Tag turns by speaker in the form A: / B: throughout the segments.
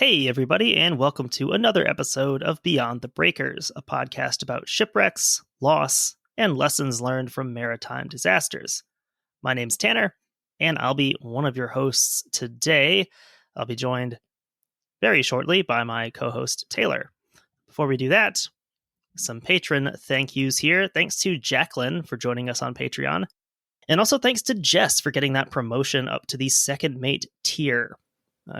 A: Hey, everybody, and welcome to another episode of Beyond the Breakers, a podcast about shipwrecks, loss, and lessons learned from maritime disasters. My name's Tanner, and I'll be one of your hosts today. I'll be joined very shortly by my co-host, Taylor. Before we do that, some patron thank yous here. Thanks to Jacqueline for joining us on Patreon, and also thanks to Jess for getting that promotion up to the second mate tier.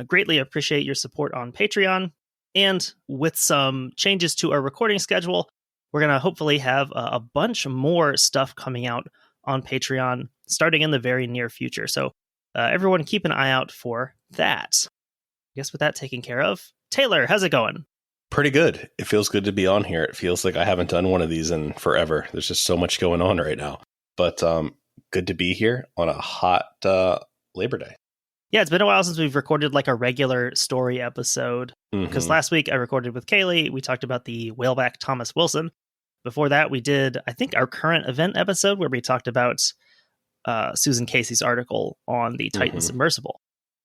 A: Greatly appreciate your support on Patreon. And with some changes to our recording schedule, we're going to hopefully have a bunch more stuff coming out on Patreon starting in the very near future. So everyone keep an eye out for that. I guess with that taken care of, Taylor, how's it going?
B: Pretty good. It feels good to be on here. It feels like I haven't done one of these in forever. There's just so much going on right now. But good to be here on a hot Labor Day.
A: Yeah, it's been a while since we've recorded like a regular story episode. Because last week I recorded with Kaylee. We talked about the whaleback Thomas Wilson. Before that, we did, I think, our current event episode where we talked about Susan Casey's article on the Titan submersible.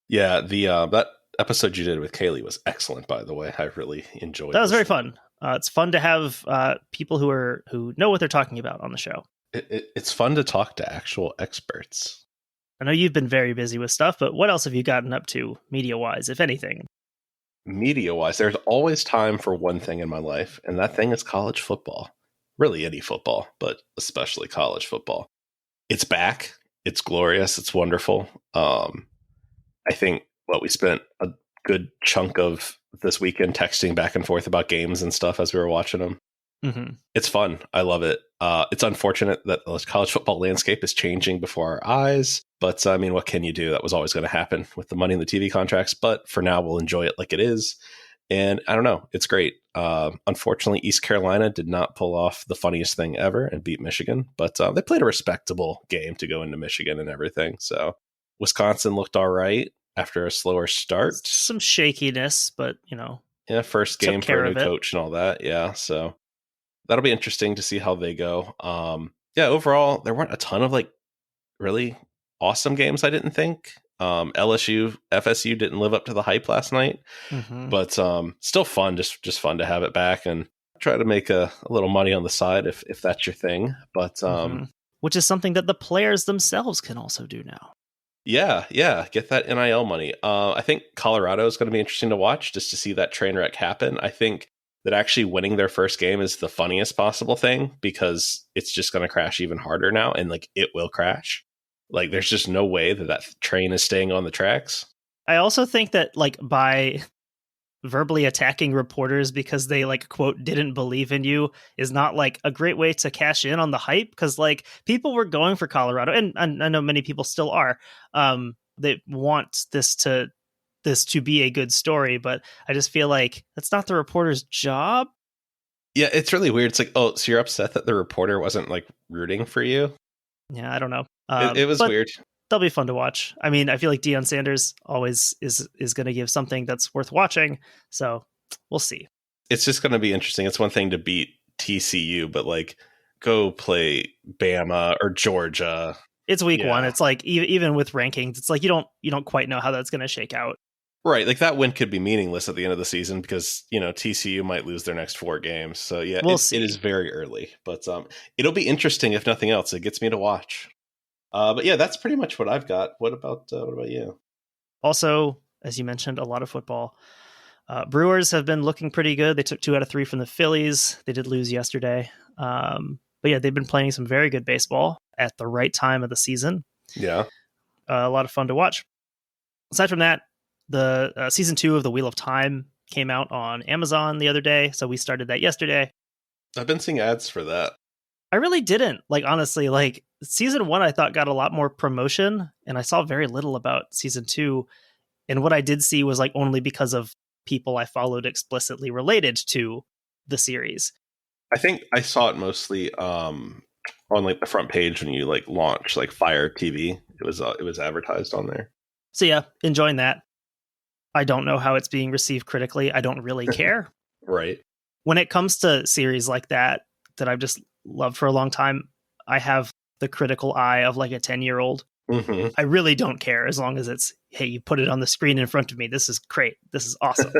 B: Yeah, the that episode you did with Kaylee was excellent, by the way. I really enjoyed it.
A: That was very fun. It's fun to have people who know what they're talking about on the show.
B: It's fun to talk to actual experts.
A: I know you've been very busy with stuff, but what else have you gotten up to media-wise, if anything?
B: Media-wise, there's always time for one thing in my life, and that thing is college football. Really any football, but especially college football. It's back. It's glorious. It's wonderful. I think we spent a good chunk of this weekend texting back and forth about games and stuff as we were watching them. It's fun. I love it. It's unfortunate that the college football landscape is changing before our eyes. But I mean, what can you do? That was always going to happen with the money in the TV contracts. But for now, we'll enjoy it like it is. And I don't know. It's great. Unfortunately, East Carolina did not pull off the funniest thing ever and beat Michigan. But they played a respectable game to go into Michigan and everything. So Wisconsin looked all right after a slower start.
A: Some shakiness, but,
B: Yeah, first game for a new coach and all that. Yeah, so that'll be interesting to see how they go. Overall, there weren't a ton of really awesome games, I didn't think. LSU, FSU didn't live up to the hype last night, but still fun, just fun to have it back and try to make a little money on the side if that's your thing. But
A: which is something that the players themselves can also do now.
B: Yeah, get that NIL money. I think Colorado is going to be interesting to watch just to see that train wreck happen. I think that actually winning their first game is the funniest possible thing because it's just going to crash even harder now, and it will crash. There's just no way that train is staying on the tracks.
A: I also think that by verbally attacking reporters because they quote didn't believe in you is not a great way to cash in on the hype, because people were going for Colorado, and I know many people still are. They want this to be a good story, but I just feel like that's not the reporter's job.
B: Yeah, it's really weird. It's oh, so you're upset that the reporter wasn't rooting for you?
A: Yeah, I don't know.
B: It was weird.
A: They'll be fun to watch. I mean, I feel like Deion Sanders always is going to give something that's worth watching. So we'll see.
B: It's just going to be interesting. It's one thing to beat TCU, but go play Bama or Georgia.
A: It's week one. It's even with rankings, it's you don't quite know how that's going to shake out.
B: Right. That win could be meaningless at the end of the season because, TCU might lose their next 4 games. So yeah,
A: we'll see.
B: It is very early, but it'll be interesting if nothing else. It gets me to watch. But yeah, that's pretty much what I've got. What about you? Also,
A: as you mentioned, a lot of football. Brewers have been looking pretty good. They took 2 out of 3 from the Phillies. They did lose yesterday. But yeah, they've been playing some very good baseball at the right time of the season.
B: Yeah.
A: A lot of fun to watch. Aside from that, the season 2 of The Wheel of Time came out on Amazon the other day. So we started that yesterday.
B: I've been seeing ads for that.
A: I really didn't. Honestly, season 1, I thought got a lot more promotion, and I saw very little about season 2. And what I did see was only because of people I followed explicitly related to the series.
B: I think I saw it mostly on the front page when you launch Fire TV. It was advertised on there.
A: So yeah, enjoying that. I don't know how it's being received critically. I don't really care.
B: Right.
A: When it comes to series like that I've just loved for a long time, I have the critical eye of a 10-year-old.
B: Mm-hmm.
A: I really don't care as long as it's, hey, you put it on the screen in front of me. This is great. This is awesome.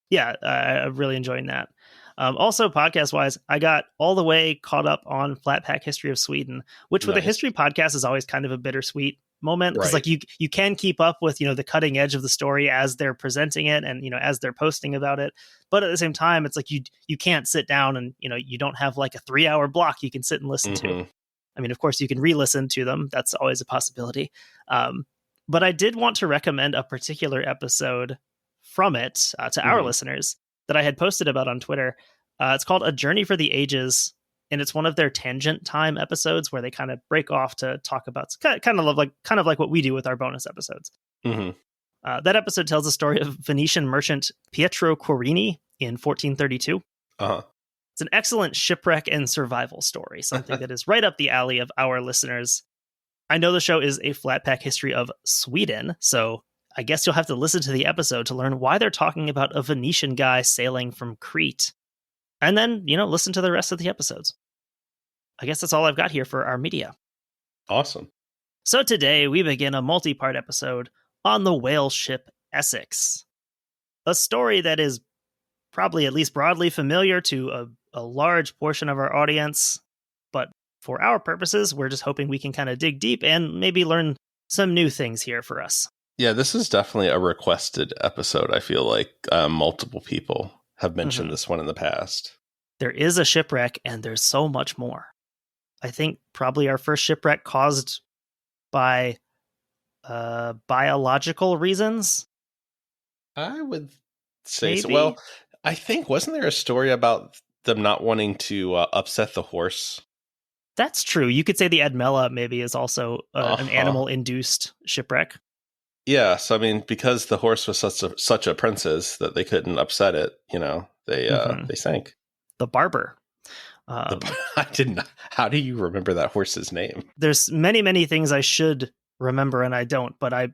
A: Yeah, I'm really enjoying that. Also, podcast-wise, I got all the way caught up on Flat Pack History of Sweden, which with a
B: Nice.
A: history podcast is always kind of a bittersweet moment because
B: Right.
A: like you can keep up with, the cutting edge of the story as they're presenting it and, as they're posting about it. But at the same time, it's like you can't sit down and, you don't have like a 3-hour block you can sit and listen to. I mean, of course, you can re-listen to them. That's always a possibility. But I did want to recommend a particular episode from it to our listeners that I had posted about on Twitter. It's called A Journey for the Ages, and it's one of their tangent time episodes where they kind of break off to talk about kind of like what we do with our bonus episodes. That episode tells the story of Venetian merchant Pietro Querini in 1432. It's an excellent shipwreck and survival story, something that is right up the alley of our listeners. I know the show is a flat pack history of Sweden, so I guess you'll have to listen to the episode to learn why they're talking about a Venetian guy sailing from Crete. And then, listen to the rest of the episodes. I guess that's all I've got here for our media.
B: Awesome.
A: So today we begin a multi-part episode on the Whaleship Essex. A story that is probably at least broadly familiar to a large portion of our audience. But for our purposes, we're just hoping we can kind of dig deep and maybe learn some new things here for us.
B: Yeah, this is definitely a requested episode. I feel like multiple people have mentioned this one in the past.
A: There is a shipwreck, and there's so much more. I think probably our first shipwreck caused by biological reasons.
B: I would say
A: Maybe.
B: so. Well, I think, wasn't there a story about them not wanting to upset the horse?
A: That's true. You could say the Admella maybe is also an animal-induced shipwreck.
B: Yeah, so I mean, because the horse was such a princess that they couldn't upset it, they sank.
A: The Barber.
B: I didn't. How do you remember that horse's name?
A: There's many, many things I should remember and I don't, but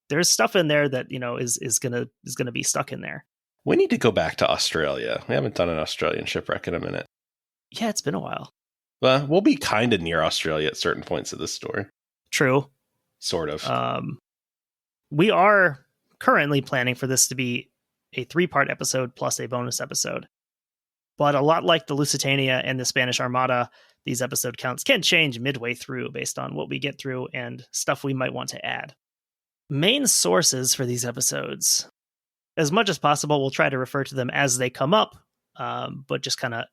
A: there's stuff in there that is gonna be stuck in there.
B: We need to go back to Australia. We haven't done an Australian shipwreck in a minute.
A: Yeah, it's been a while.
B: Well, we'll be kind of near Australia at certain points of this story.
A: True.
B: Sort of.
A: We are currently planning for this to be a 3-part episode plus a bonus episode. But a lot like the Lusitania and the Spanish Armada, these episode counts can change midway through based on what we get through and stuff we might want to add. Main sources for these episodes. As much as possible, we'll try to refer to them as they come up, but just kind of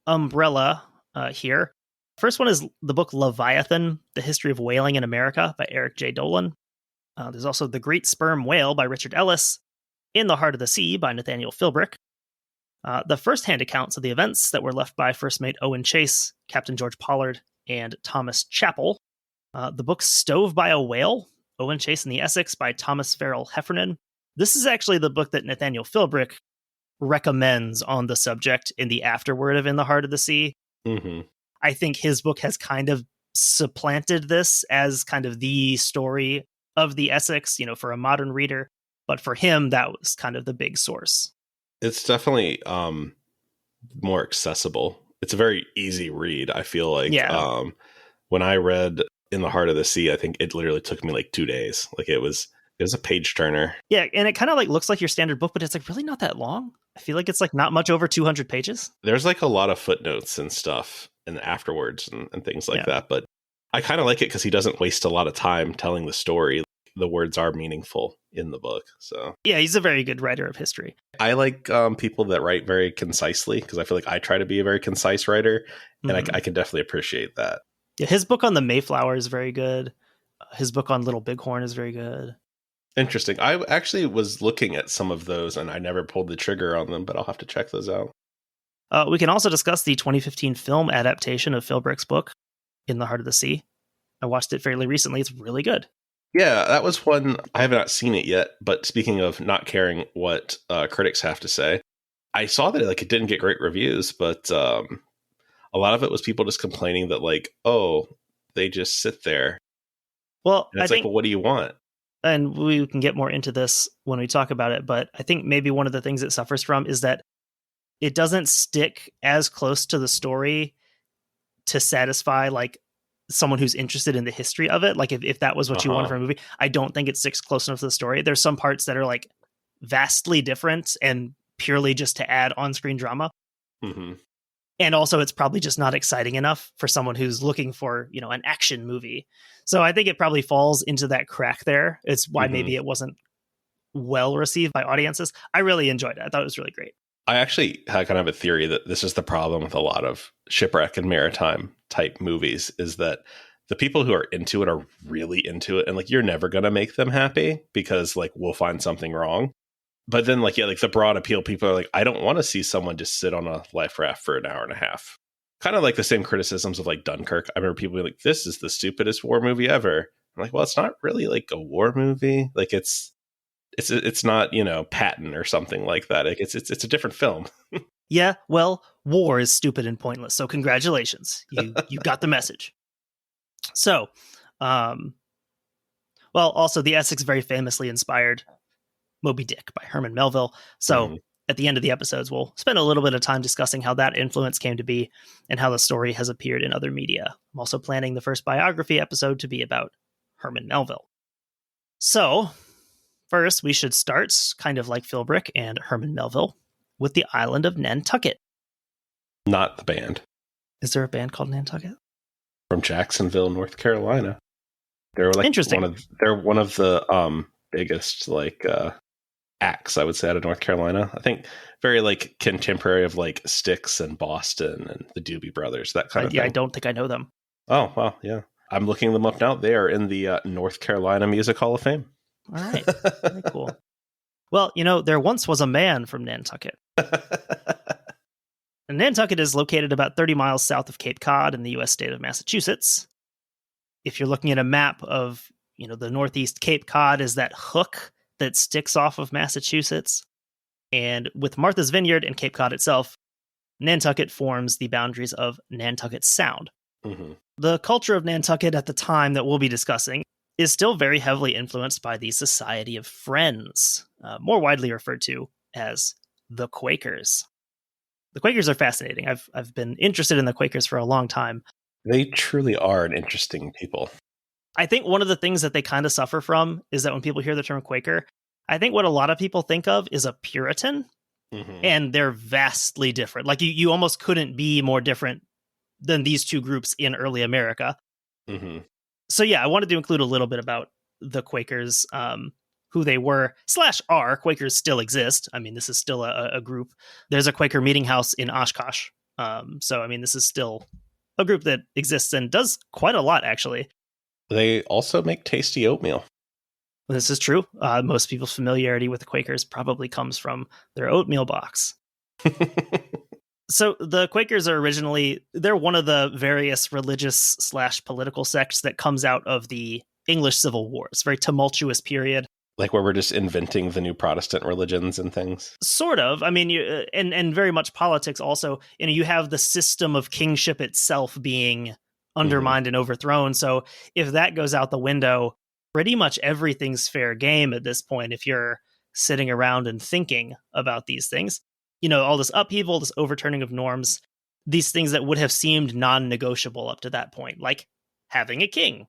A: umbrella here. First one is the book Leviathan, The History of Whaling in America by Eric J. Dolin. There's also The Great Sperm Whale by Richard Ellis, In the Heart of the Sea by Nathaniel Philbrick. The first-hand accounts of the events that were left by First Mate Owen Chase, Captain George Pollard, and Thomas Chappell. The book Stove by a Whale, Owen Chase and the Essex by Thomas Farrell Heffernan. This is actually the book that Nathaniel Philbrick recommends on the subject in the afterword of In the Heart of the Sea. I think his book has kind of supplanted this as kind of the story of the Essex, for a modern reader. But for him, that was kind of the big source.
B: It's definitely more accessible. It's a very easy read. I feel like when I read In the Heart of the Sea, I think it literally took me like 2 days. Like it was a page turner. Yeah,
A: and it kind of like looks like your standard book, but it's like really not that long. I feel like it's like not much over 200 pages.
B: There's like a lot of footnotes and stuff and afterwards and things like that. But I kind of like it because he doesn't waste a lot of time telling the story. The words are meaningful in the book. So
A: yeah, he's a very good writer of history.
B: I like people that write very concisely because I feel like I try to be a very concise writer, and I can definitely appreciate that.
A: Yeah, his book on the Mayflower is very good. His book on Little Bighorn is very good.
B: Interesting. I actually was looking at some of those and I never pulled the trigger on them, but I'll have to check those out.
A: We can also discuss the 2015 film adaptation of Philbrick's book, In the Heart of the Sea. I watched it fairly recently. It's really good.
B: Yeah, that was one. I have not seen it yet, but speaking of not caring what critics have to say, I saw that it didn't get great reviews, but a lot of it was people just complaining that they just sit there.
A: Well,
B: and it's well, what do you want?
A: And we can get more into this when we talk about it, but I think maybe one of the things it suffers from is that it doesn't stick as close to the story to satisfy someone who's interested in the history of it, like if that was what you wanted from a movie, I don't think it sticks close enough to the story. There's some parts that are like vastly different and purely just to add on-screen drama.
B: Mm-hmm.
A: And also it's probably just not exciting enough for someone who's looking for, an action movie. So I think it probably falls into that crack there. It's why maybe it wasn't well received by audiences. I really enjoyed it. I thought it was really great.
B: I actually had kind of a theory that this is the problem with a lot of shipwreck and maritime type movies, is that the people who are into it are really into it. And like, you're never going to make them happy because like, we'll find something wrong. But then like the broad appeal, people are like, I don't want to see someone just sit on a life raft for an hour and a half. Kind of like the same criticisms of like Dunkirk. I remember people being like, this is the stupidest war movie ever. I'm like, well, it's not really like a war movie. Like it's not, Patton or something like that. Like it's a different film.
A: Yeah, well, war is stupid and pointless. So congratulations. You got the message. So, also the Essex very famously inspired Moby Dick by Herman Melville. So at the end of the episodes, we'll spend a little bit of time discussing how that influence came to be and how the story has appeared in other media. I'm also planning the first biography episode to be about Herman Melville. So first, we should start, kind of like Philbrick and Herman Melville, with the island of Nantucket.
B: Not the band.
A: Is there a band called Nantucket?
B: From Jacksonville, North Carolina. They're like
A: interesting.
B: They're one of the biggest like acts, I would say, out of North Carolina. I think very like contemporary of like Styx and Boston and the Doobie Brothers, that kind of thing.
A: I don't think I know them.
B: Oh, well, yeah. I'm looking them up now. They are in the North Carolina Music Hall of Fame.
A: All right. Very cool. Well, there once was a man from Nantucket. And Nantucket is located about 30 miles south of Cape Cod in the U.S. state of Massachusetts. If you're looking at a map of, the northeast, Cape Cod is that hook that sticks off of Massachusetts. And with Martha's Vineyard and Cape Cod itself, Nantucket forms the boundaries of Nantucket Sound.
B: Mm-hmm.
A: The culture of Nantucket at the time that we'll be discussing is still very heavily influenced by the Society of Friends, more widely referred to as the Quakers. The Quakers are fascinating. I've been interested in the Quakers for a long time.
B: They truly are an interesting people.
A: I think one of the things that they kind of suffer from is that when people hear the term Quaker, I think what a lot of people think of is a Puritan, and they're vastly different. Like you almost couldn't be more different than these two groups in early America.
B: Mm-hmm.
A: So yeah, I wanted to include a little bit about the Quakers, who they were / are. Quakers still exist. I mean, this is still a group. There's a Quaker meeting house in Oshkosh. So, I mean, this is still a group that exists and does quite a lot, actually.
B: They also make tasty oatmeal.
A: This is true. Most people's familiarity with the Quakers probably comes from their oatmeal box. So the Quakers are they're one of the various religious / political sects that comes out of the English Civil War. It's a very tumultuous period.
B: Like where we're just inventing the new Protestant religions and things?
A: Sort of. I mean, and very much politics also. You have the system of kingship itself being undermined and overthrown. So if that goes out the window, pretty much everything's fair game at this point if you're sitting around and thinking about these things. All this upheaval, this overturning of norms, these things that would have seemed non-negotiable up to that point, like having a king.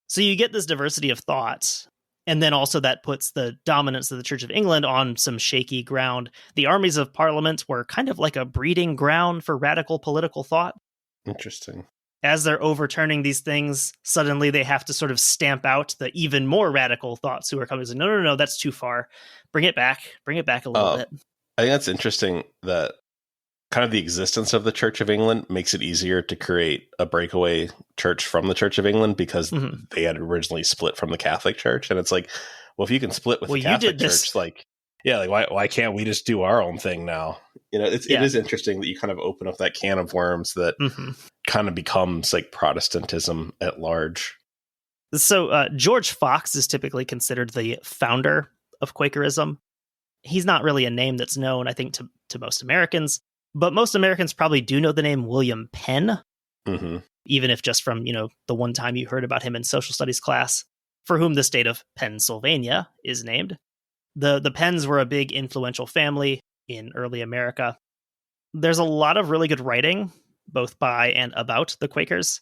A: So you get this diversity of thought. And then also that puts the dominance of the Church of England on some shaky ground. The armies of Parliament were kind of like a breeding ground for radical political thought.
B: Interesting.
A: As they're overturning these things, suddenly they have to sort of stamp out the even more radical thoughts who are coming and say, no, that's too far. Bring it back a little bit.
B: I think that's interesting that kind of the existence of the Church of England makes it easier to create a breakaway church from the Church of England because they had originally split from the Catholic Church. And it's like, well, if you can split with the Catholic Church, why can't we just do our own thing now? It is interesting that you kind of open up that can of worms that kind of becomes like Protestantism at large.
A: So George Fox is typically considered the founder of Quakerism. He's not really a name that's known, I think, to most Americans. But most Americans probably do know the name William Penn, even if just from, the one time you heard about him in social studies class, for whom the state of Pennsylvania is named. The Penns were a big influential family in early America. There's a lot of really good writing, both by and about the Quakers.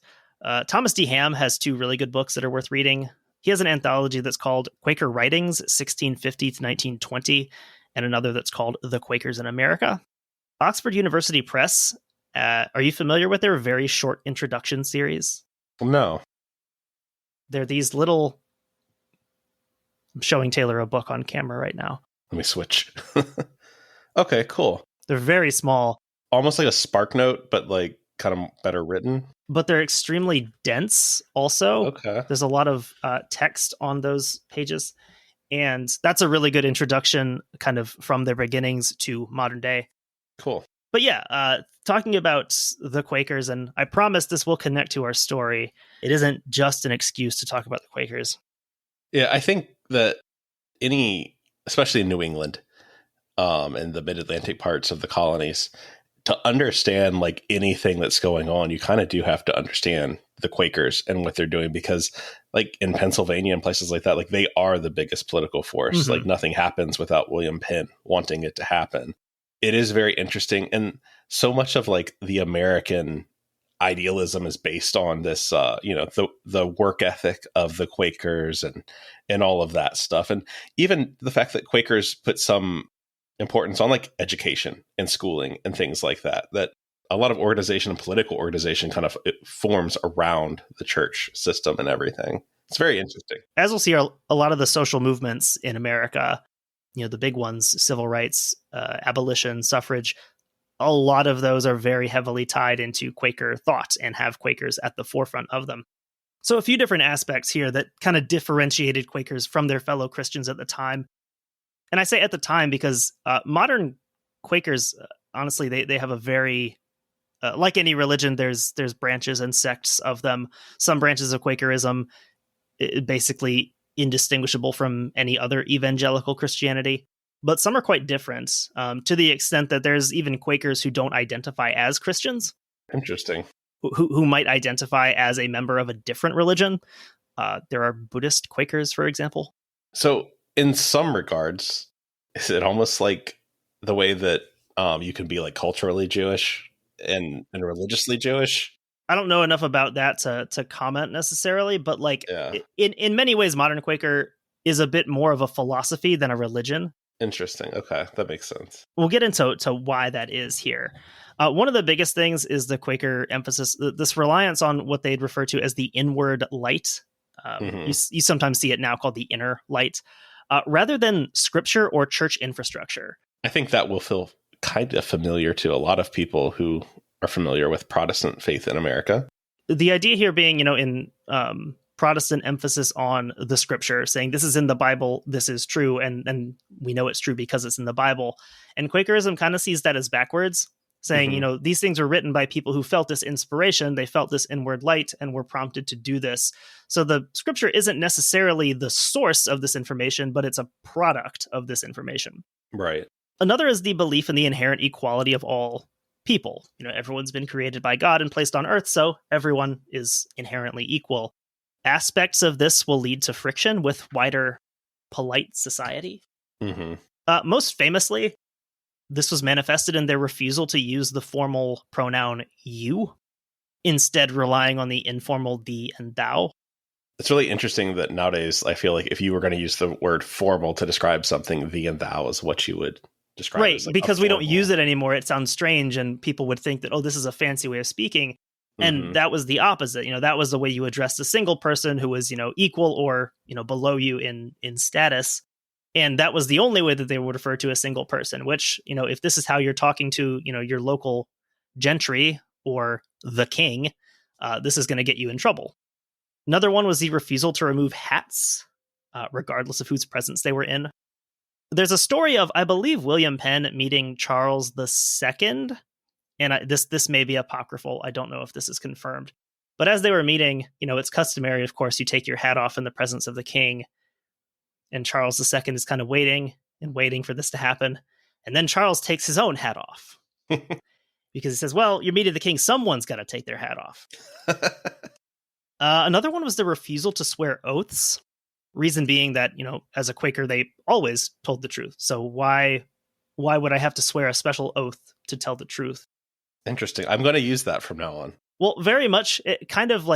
A: Thomas D. Ham has two really good books that are worth reading. He has an anthology that's called Quaker Writings, 1650 to 1920, and another that's called The Quakers in America. Oxford University Press, are you familiar with their very short introduction series?
B: No.
A: They're these little... I'm showing Taylor a book on camera right now.
B: Let me switch. Okay, cool.
A: They're very small.
B: Almost like a Spark Note, but like kind of better written.
A: But they're extremely dense also.
B: Okay.
A: There's a lot of text on those pages. And that's a really good introduction kind of from their beginnings to modern day.
B: Cool.
A: But yeah, talking about the Quakers, and I promise this will connect to our story. It isn't just an excuse to talk about the Quakers.
B: Yeah, I think that especially in New England, and the mid-Atlantic parts of the colonies, to understand like anything that's going on, you kind of do have to understand the Quakers and what they're doing, because like in Pennsylvania and places like that, like they are the biggest political force.
A: Mm-hmm.
B: Like nothing happens without William Penn wanting it to happen. It is very interesting. And so much of like the American idealism is based on this, the work ethic of the Quakers and all of that stuff. And even the fact that Quakers put some importance on like education and schooling and things like that a lot of organization and political organization kind of forms around the church system and everything. It's very interesting.
A: As we'll see, a lot of the social movements in America, the big ones, civil rights, abolition, suffrage, a lot of those are very heavily tied into Quaker thought and have Quakers at the forefront of them. So a few different aspects here that kind of differentiated Quakers from their fellow Christians at the time. And I say at the time because modern Quakers, honestly, they have a very, like any religion, there's branches and sects of them. Some branches of Quakerism basically indistinguishable from any other evangelical Christianity. But some are quite different, to the extent that there's even Quakers who don't identify as Christians.
B: Interesting.
A: Who might identify as a member of a different religion. There are Buddhist Quakers, for example.
B: So in some regards, is it almost like the way that you can be like culturally Jewish and religiously Jewish?
A: I don't know enough about that to comment necessarily, but like in many ways, modern Quaker is a bit more of a philosophy than a religion.
B: Interesting. Okay, that makes sense.
A: We'll get into why that is here. One of the biggest things is the Quaker emphasis, this reliance on what they'd refer to as the inward light. You sometimes see it now called the inner light, rather than scripture or church infrastructure.
B: I think that will feel kind of familiar to a lot of people who are familiar with Protestant faith in America.
A: The idea here being, in Protestant emphasis on the scripture, saying this is in the Bible, this is true, and we know it's true because it's in the Bible. And Quakerism kind of sees that as backwards, saying, these things were written by people who felt this inspiration, they felt this inward light, and were prompted to do this. So the scripture isn't necessarily the source of this information, but it's a product of this information.
B: Right.
A: Another is the belief in the inherent equality of all people. Everyone's been created by God and placed on earth, so everyone is inherently equal. Aspects of this will lead to friction with wider polite society. Most famously, this was manifested in their refusal to use the formal pronoun you, instead relying on the informal thee and thou.
B: It's really interesting that nowadays I feel like if you were going to use the word formal to describe something, thee and thou is what you would describe.
A: Right,
B: as like
A: because we don't use it anymore. It sounds strange and people would think that, this is a fancy way of speaking. And that was the opposite. That was the way you addressed a single person who was, equal or, below you in status. And that was the only way that they would refer to a single person, which, if this is how you're talking to, your local gentry or the king, this is going to get you in trouble. Another one was the refusal to remove hats, regardless of whose presence they were in. There's a story of, I believe, William Penn meeting Charles II. And this may be apocryphal. I don't know if this is confirmed. But as they were meeting, it's customary, of course, you take your hat off in the presence of the king. And Charles II is kind of waiting for this to happen. And then Charles takes his own hat off. Because he says, well, you're meeting the king. Someone's got to take their hat off. Another one was the refusal to swear oaths. Reason being that, as a Quaker, they always told the truth. So why would I have to swear a special oath to tell the truth?
B: Interesting. I'm going to use that from now on.
A: Well, very much. It kind of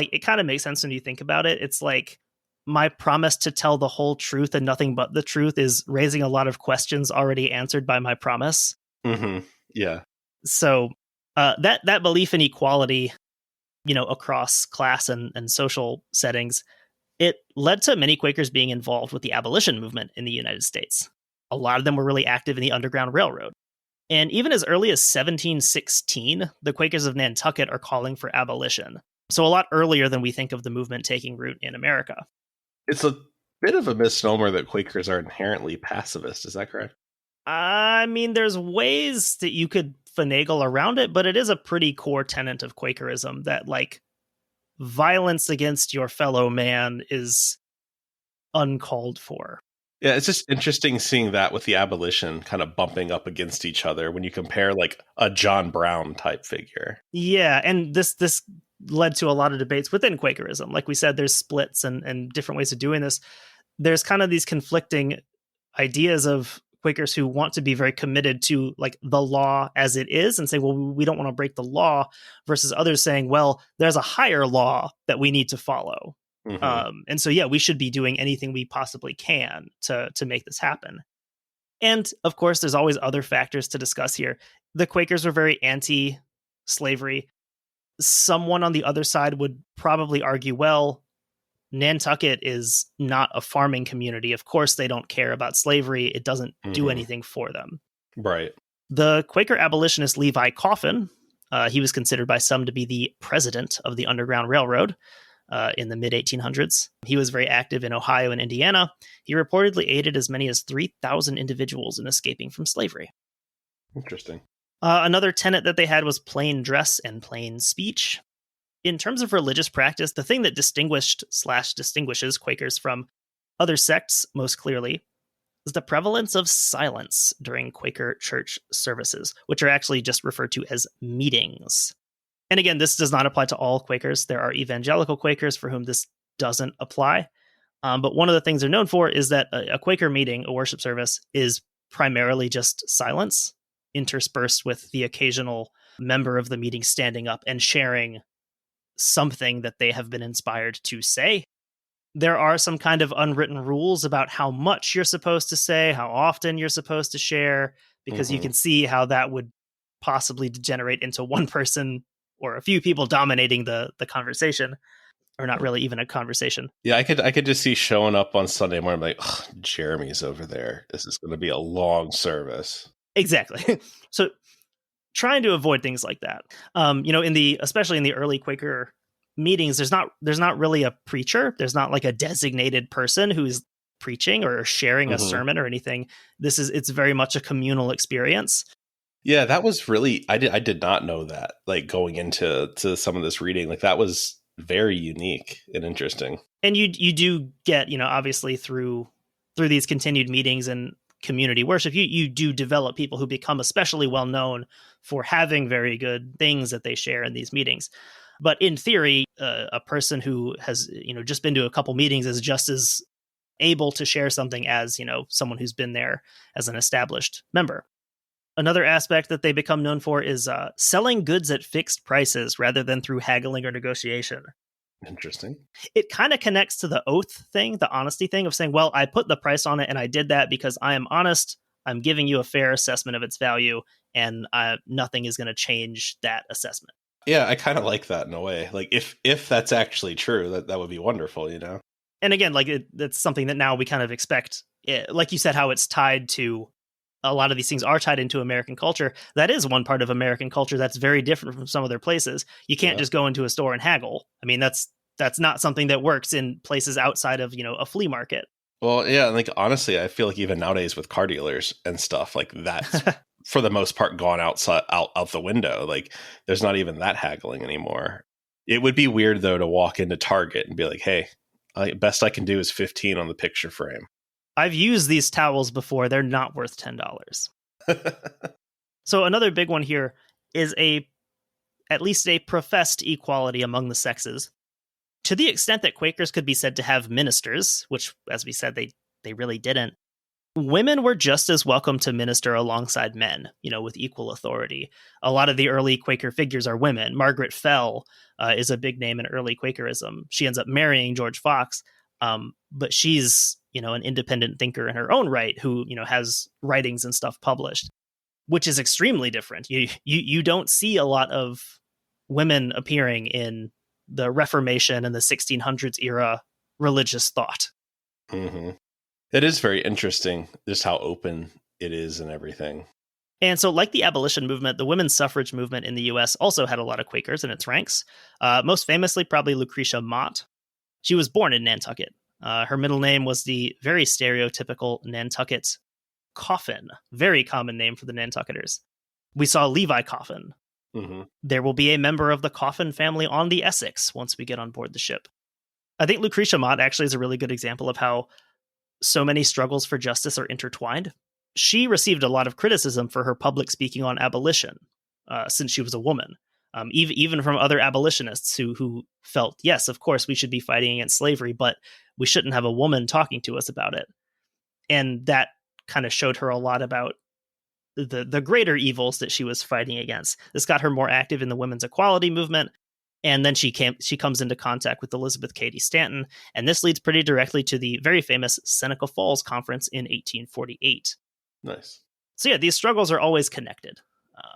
A: makes sense when you think about it. It's like my promise to tell the whole truth and nothing but the truth is raising a lot of questions already answered by my promise.
B: Mm-hmm. Yeah.
A: So that belief in equality, across class and social settings, it led to many Quakers being involved with the abolition movement in the United States. A lot of them were really active in the Underground Railroad. And even as early as 1716, the Quakers of Nantucket are calling for abolition. So a lot earlier than we think of the movement taking root in America.
B: It's a bit of a misnomer that Quakers are inherently pacifist. Is that correct?
A: I mean, there's ways that you could finagle around it, but it is a pretty core tenet of Quakerism that, like, violence against your fellow man is uncalled for.
B: Yeah, it's just interesting seeing that with the abolition kind of bumping up against each other when you compare like a John Brown type figure.
A: Yeah, and this led to a lot of debates within Quakerism. Like we said, there's splits and different ways of doing this. There's kind of these conflicting ideas of Quakers who want to be very committed to like the law as it is and say, well, we don't want to break the law, versus others saying, well, there's a higher law that we need to follow.
B: Mm-hmm.
A: And so, yeah, we should be doing anything we possibly can to make this happen. And of course, there's always other factors to discuss here. The Quakers were very anti-slavery. Someone on the other side would probably argue, well, Nantucket is not a farming community. Of course, they don't care about slavery. It doesn't do anything for them.
B: Right.
A: The Quaker abolitionist Levi Coffin, he was considered by some to be the president of the Underground Railroad in the mid-1800s. He was very active in Ohio and Indiana. He reportedly aided as many as 3,000 individuals in escaping from slavery.
B: Interesting.
A: Another tenet that they had was plain dress and plain speech. In terms of religious practice, the thing that distinguishes Quakers from other sects most clearly is the prevalence of silence during Quaker church services, which are actually just referred to as meetings. And again, this does not apply to all Quakers. There are evangelical Quakers for whom this doesn't apply. But one of the things they're known for is that a Quaker meeting, a worship service, is primarily just silence, interspersed with the occasional member of the meeting standing up and sharing something that they have been inspired to say. There are some kind of unwritten rules about how much you're supposed to say, how often you're supposed to share, because you can see how that would possibly degenerate into one person or a few people dominating the conversation, or not really even a conversation.
B: Yeah, I could just see showing up on Sunday morning like, Jeremy's over there. This is going to be a long service.
A: Exactly. So trying to avoid things like that. Especially in the early Quaker meetings, there's not really a preacher. There's not like a designated person who's preaching or sharing a sermon or anything. It's very much a communal experience.
B: Yeah, that was really, I did not know that, like going into some of this reading, like that was very unique and interesting.
A: And you do get, obviously through these continued meetings and community worship, you do develop people who become especially well known for having very good things that they share in these meetings. But in theory, a person who has, just been to a couple meetings is just as able to share something as, someone who's been there as an established member. Another aspect that they become known for is selling goods at fixed prices rather than through haggling or negotiation.
B: Interesting.
A: It kind of connects to the oath thing, the honesty thing of saying, well, I put the price on it and I did that because I am honest. I'm giving you a fair assessment of its value, and nothing is going to change that assessment.
B: Yeah, I kind of like that in a way. Like if that's actually true, that would be wonderful,
A: And again, like that's something that now we kind of expect. Like you said, how it's tied to a lot of these things are tied into American culture. That is one part of American culture that's very different from some other places. You can't just go into a store and haggle. I mean, that's not something that works in places outside of, a flea market.
B: Well, yeah, like honestly, I feel like even nowadays with car dealers and stuff like that's for the most part gone out the window. Like there's not even that haggling anymore. It would be weird though to walk into Target and be like, "Hey, best I can do is 15 on the picture frame."
A: I've used these towels before. They're not worth $10. So another big one here is at least a professed equality among the sexes. To the extent that Quakers could be said to have ministers, which, as we said, they really didn't, Women were just as welcome to minister alongside men, with equal authority. A lot of the early Quaker figures are women. Margaret Fell is a big name in early Quakerism. She ends up marrying George Fox, but she's, an independent thinker in her own right who, has writings and stuff published, which is extremely different. You don't see a lot of women appearing in the Reformation and the 1600s era religious thought.
B: Mm-hmm. It is very interesting just how open it is and everything.
A: And so, like the abolition movement, the women's suffrage movement in the U.S. also had a lot of Quakers in its ranks. Most famously, probably Lucretia Mott. She was born in Nantucket. Her middle name was the very stereotypical Nantucket Coffin, very common name for the Nantucketers. We saw Levi Coffin.
B: Mm-hmm.
A: There will be a member of the Coffin family on the Essex once we get on board the ship. I think Lucretia Mott actually is a really good example of how so many struggles for justice are intertwined. She received a lot of criticism for her public speaking on abolition since she was a woman, even from other abolitionists who felt, yes, of course, we should be fighting against slavery, but we shouldn't have a woman talking to us about it. And that kind of showed her a lot about the greater evils that she was fighting against. This got her more active in the women's equality movement. And then she comes into contact with Elizabeth Cady Stanton, and this leads pretty directly to the very famous Seneca Falls Conference in 1848.
B: Nice.
A: So yeah, these struggles are always connected,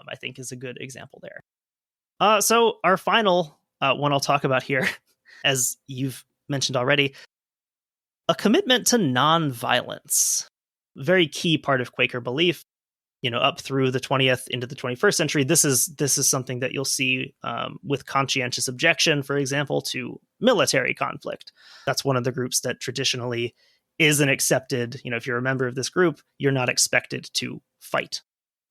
A: I think is a good example there. So our final one I'll talk about here, as you've mentioned already, a commitment to nonviolence. Very key part of Quaker belief. Up through the 20th into the 21st century, this is something that you'll see with conscientious objection, for example, to military conflict. That's one of the groups that traditionally isn't accepted. If you're a member of this group, you're not expected to fight.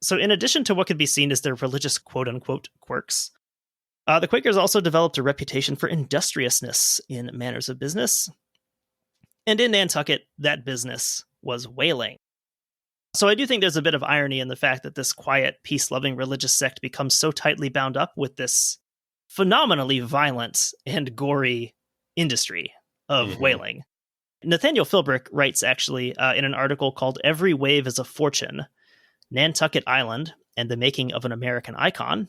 A: So in addition to what could be seen as their religious quote-unquote quirks, the Quakers also developed a reputation for industriousness in manners of business. And in Nantucket, that business was whaling. So I do think there's a bit of irony in the fact that this quiet, peace-loving religious sect becomes so tightly bound up with this phenomenally violent and gory industry of whaling. Nathaniel Philbrick writes, actually, in an article called "Every Wave is a Fortune, Nantucket Island and the Making of an American Icon."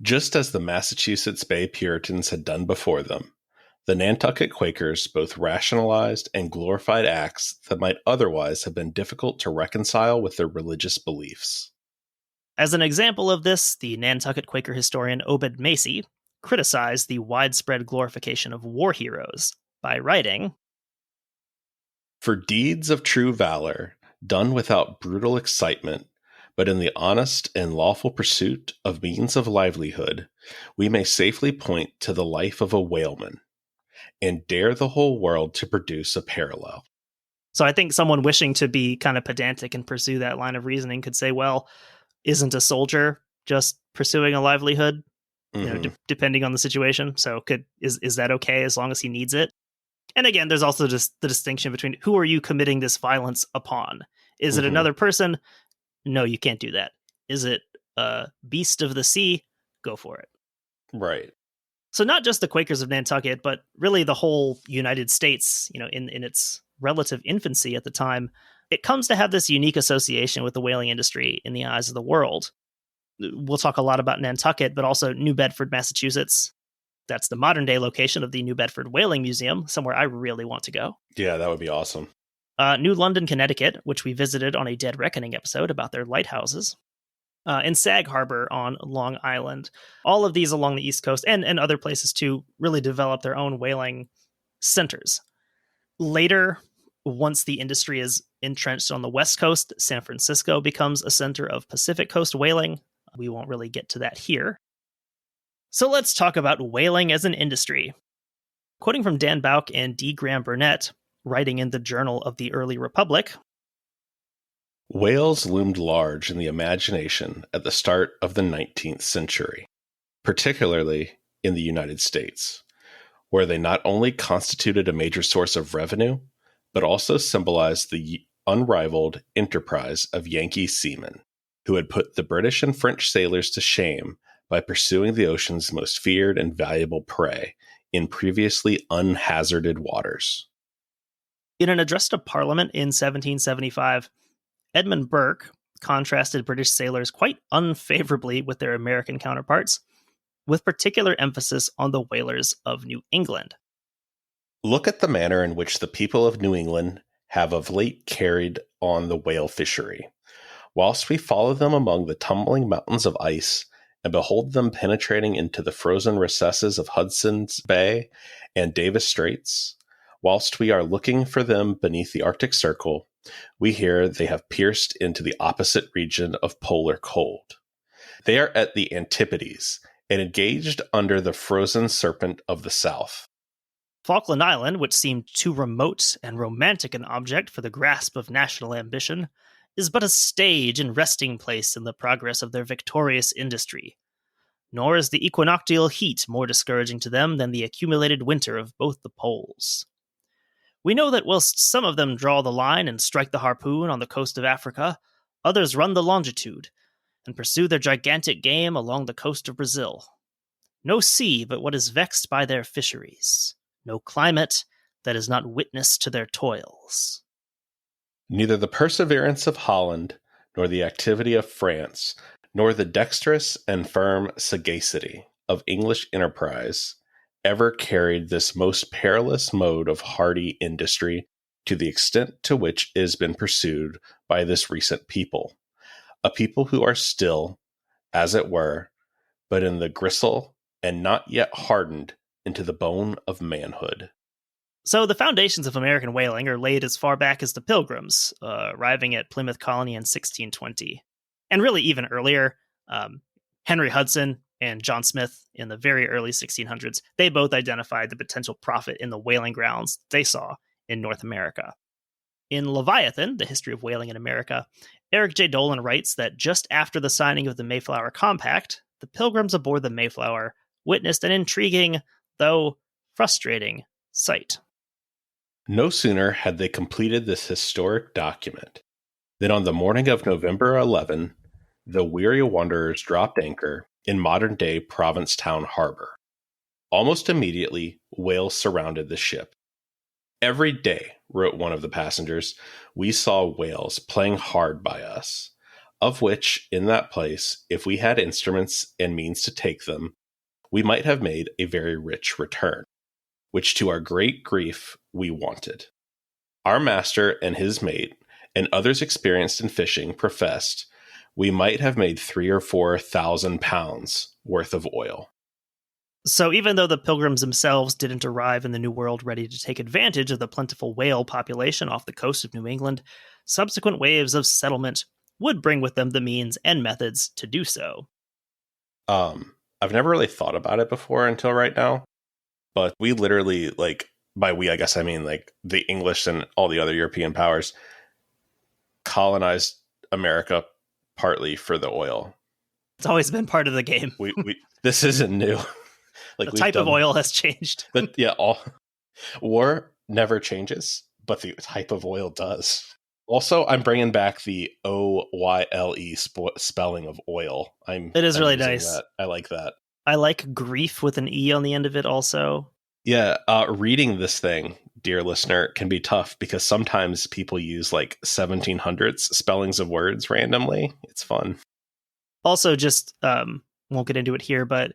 B: Just as the Massachusetts Bay Puritans had done before them, the Nantucket Quakers both rationalized and glorified acts that might otherwise have been difficult to reconcile with their religious beliefs.
A: As an example of this, the Nantucket Quaker historian Obed Macy criticized the widespread glorification of war heroes by writing,
B: "For deeds of true valor, done without brutal excitement, but in the honest and lawful pursuit of means of livelihood, we may safely point to the life of a whaleman, and dare the whole world to produce a parallel."
A: So I think someone wishing to be kind of pedantic and pursue that line of reasoning could say, well, isn't a soldier just pursuing a livelihood, depending on the situation? So is that okay as long as he needs it? And again, there's also just the distinction between who are you committing this violence upon? Is it another person? No, you can't do that. Is it a beast of the sea? Go for it.
B: Right.
A: So not just the Quakers of Nantucket, but really the whole United States, in its relative infancy at the time, it comes to have this unique association with the whaling industry in the eyes of the world. We'll talk a lot about Nantucket, but also New Bedford, Massachusetts. That's the modern day location of the New Bedford Whaling Museum, somewhere I really want to go.
B: Yeah, that would be awesome.
A: New London, Connecticut, which we visited on a Dead Reckoning episode about their lighthouses. And Sag Harbor on Long Island. All of these along the East Coast and other places too really develop their own whaling centers. Later, once the industry is entrenched on the West Coast, San Francisco becomes a center of Pacific Coast whaling. We won't really get to that here. So let's talk about whaling as an industry. Quoting from Dan Bouk and D. Graham Burnett, writing in the Journal of the Early Republic,
B: "Whales loomed large in the imagination at the start of the 19th century, particularly in the United States, where they not only constituted a major source of revenue, but also symbolized the unrivaled enterprise of Yankee seamen, who had put the British and French sailors to shame by pursuing the ocean's most feared and valuable prey in previously unhazarded waters."
A: In an address to Parliament in 1775, Edmund Burke contrasted British sailors quite unfavorably with their American counterparts, with particular emphasis on the whalers of New England.
B: Look at the manner in which the people of New England have of late carried on the whale fishery. Whilst we follow them among the tumbling mountains of ice, and behold them penetrating into the frozen recesses of Hudson's Bay and Davis Straits, whilst we are looking for them beneath the Arctic Circle, we hear they have pierced into the opposite region of polar cold. They are at the antipodes, and engaged under the frozen serpent of the south.
A: Falkland Island, which seemed too remote and romantic an object for the grasp of national ambition, is but a stage and resting place in the progress of their victorious industry. Nor is the equinoctial heat more discouraging to them than the accumulated winter of both the poles. We know that whilst some of them draw the line and strike the harpoon on the coast of Africa, others run the longitude, and pursue their gigantic game along the coast of Brazil. No sea but what is vexed by their fisheries, no climate that is not witness to their toils.
B: Neither the perseverance of Holland, nor the activity of France, nor the dexterous and firm sagacity of English enterprise ever carried this most perilous mode of hardy industry to the extent to which it has been pursued by this recent people, a people who are still, as it were, but in the gristle and not yet hardened into the bone of manhood.
A: So the foundations of American whaling are laid as far back as the Pilgrims, arriving at Plymouth Colony in 1620. And really even earlier, Henry Hudson and John Smith in the very early 1600s, they both identified the potential profit in the whaling grounds they saw in North America. In Leviathan, The History of Whaling in America, Eric J. Dolin writes that just after the signing of the Mayflower Compact, the Pilgrims aboard the Mayflower witnessed an intriguing, though frustrating, sight.
B: No sooner had they completed this historic document than on the morning of November 11, the weary wanderers dropped anchor in modern-day Provincetown Harbor. Almost immediately, whales surrounded the ship. Every day, wrote one of the passengers, we saw whales playing hard by us, of which, in that place, if we had instruments and means to take them, we might have made a very rich return, which to our great grief we wanted. Our master and his mate, and others experienced in fishing, professed we might have made 3,000 or 4,000 pounds worth of oil.
A: So even though the Pilgrims themselves didn't arrive in the New World ready to take advantage of the plentiful whale population off the coast of New England, subsequent waves of settlement would bring with them the means and methods to do so.
B: I've never really thought about it before until right now, but we literally, by we, I guess I mean the English and all the other European powers colonized America partly for the oil.
A: It's always been part of the game.
B: We this isn't new.
A: The type of oil has changed.
B: War never changes, but the type of oil does. Also, I'm bringing back the OYLE spelling of oil.
A: It is really nice.
B: That. I like that.
A: I like grief with an E on the end of it also.
B: Yeah, reading this thing, dear listener, can be tough because sometimes people use 1700s spellings of words randomly. It's fun.
A: Also, just won't get into it here, but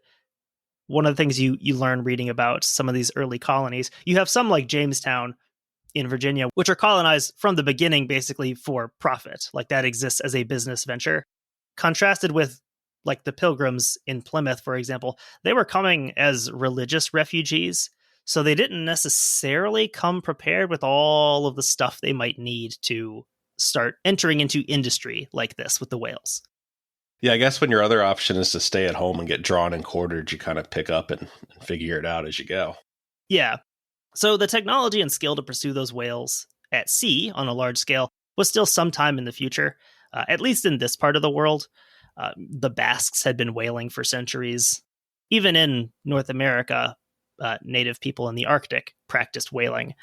A: one of the things you learn reading about some of these early colonies, you have some like Jamestown in Virginia, which are colonized from the beginning basically for profit. Like that exists as a business venture. Contrasted with like the Pilgrims in Plymouth, for example, they were coming as religious refugees. So they didn't necessarily come prepared with all of the stuff they might need to start entering into industry like this with the whales.
B: Yeah, I guess when your other option is to stay at home and get drawn and quartered, you kind of pick up and figure it out as you go.
A: Yeah. So the technology and skill to pursue those whales at sea on a large scale was still some time in the future, at least in this part of the world. The Basques had been whaling for centuries. Even in North America, native people in the Arctic practiced whaling.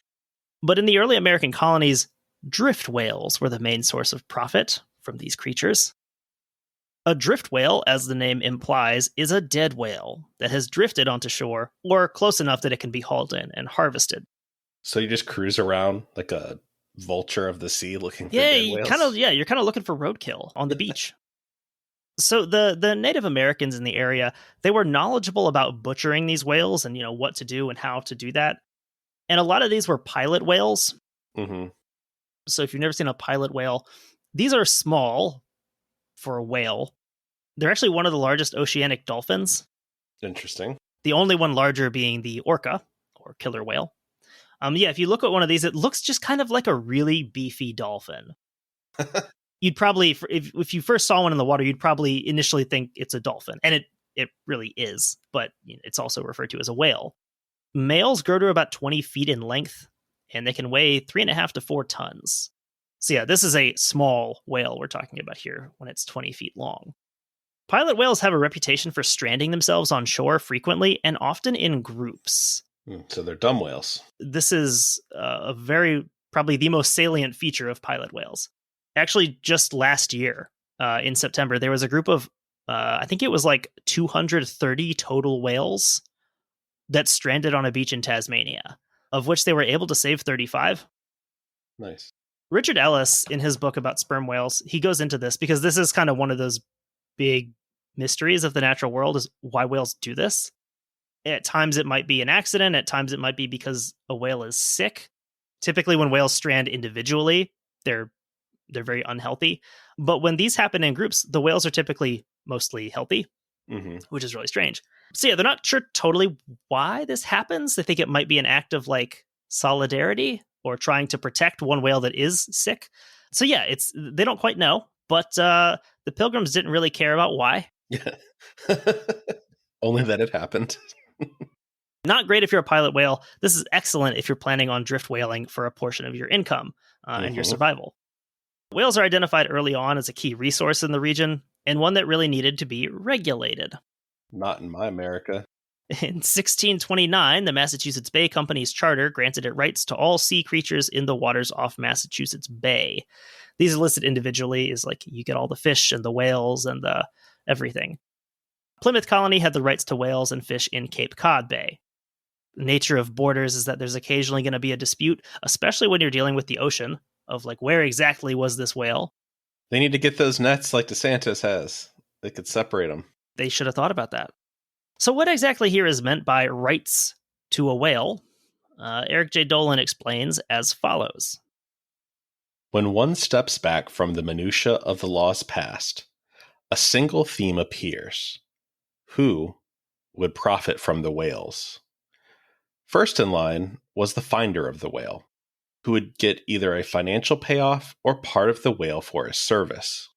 A: But in the early American colonies, drift whales were the main source of profit from these creatures. A drift whale, as the name implies, is a dead whale that has drifted onto shore or close enough that it can be hauled in and harvested.
B: So you just cruise around like a vulture of the sea looking for
A: Yeah,
B: dead whales?
A: you're kind of looking for roadkill on the beach. So the Native Americans in the area, they were knowledgeable about butchering these whales and what to do and how to do that. And a lot of these were pilot whales.
B: Mm-hmm.
A: So if you've never seen a pilot whale, these are small for a whale. They're actually one of the largest oceanic dolphins.
B: Interesting.
A: The only one larger being the orca or killer whale. Yeah, if you look at one of these, it looks just kind of like a really beefy dolphin. You'd probably, if you first saw one in the water, you'd probably initially think it's a dolphin, and it really is, but it's also referred to as a whale. Males grow to about 20 feet in length, and they can weigh 3.5 to 4 tons. So yeah, this is a small whale we're talking about here when it's 20 feet long. Pilot whales have a reputation for stranding themselves on shore frequently and often in groups.
B: So they're dumb whales.
A: This is probably the most salient feature of pilot whales. Actually, just last year, in September, there was a group of, I think it was like 230 total whales that stranded on a beach in Tasmania, of which they were able to save 35.
B: Nice.
A: Richard Ellis, in his book about sperm whales, he goes into this because this is kind of one of those big mysteries of the natural world, is why whales do this. At times it might be an accident. At times it might be because a whale is sick. Typically when whales strand individually, they're very unhealthy. But when these happen in groups, the whales are typically mostly healthy, which is really strange. So yeah, they're not sure totally why this happens. They think it might be an act of like solidarity or trying to protect one whale that is sick. So yeah, they don't quite know, but the Pilgrims didn't really care about why.
B: Yeah. Only that it happened.
A: Not great if you're a pilot whale. This is excellent if you're planning on drift whaling for a portion of your income and your survival. Whales are identified early on as a key resource in the region and one that really needed to be regulated.
B: Not in my America.
A: In 1629, the Massachusetts Bay Company's charter granted it rights to all sea creatures in the waters off Massachusetts Bay. These are listed individually as like you get all the fish and the whales and the everything. Plymouth Colony had the rights to whales and fish in Cape Cod Bay. The nature of borders is that there's occasionally going to be a dispute, especially when you're dealing with the ocean, of like, where exactly was this whale?
B: They need to get those nets like DeSantis has. They could separate them.
A: They should have thought about that. So what exactly here is meant by rights to a whale? Eric J. Dolin explains as follows.
B: When one steps back from the minutiae of the laws past, a single theme appears. Who would profit from the whales? First in line was the finder of the whale, who would get either a financial payoff or part of the whale for his service.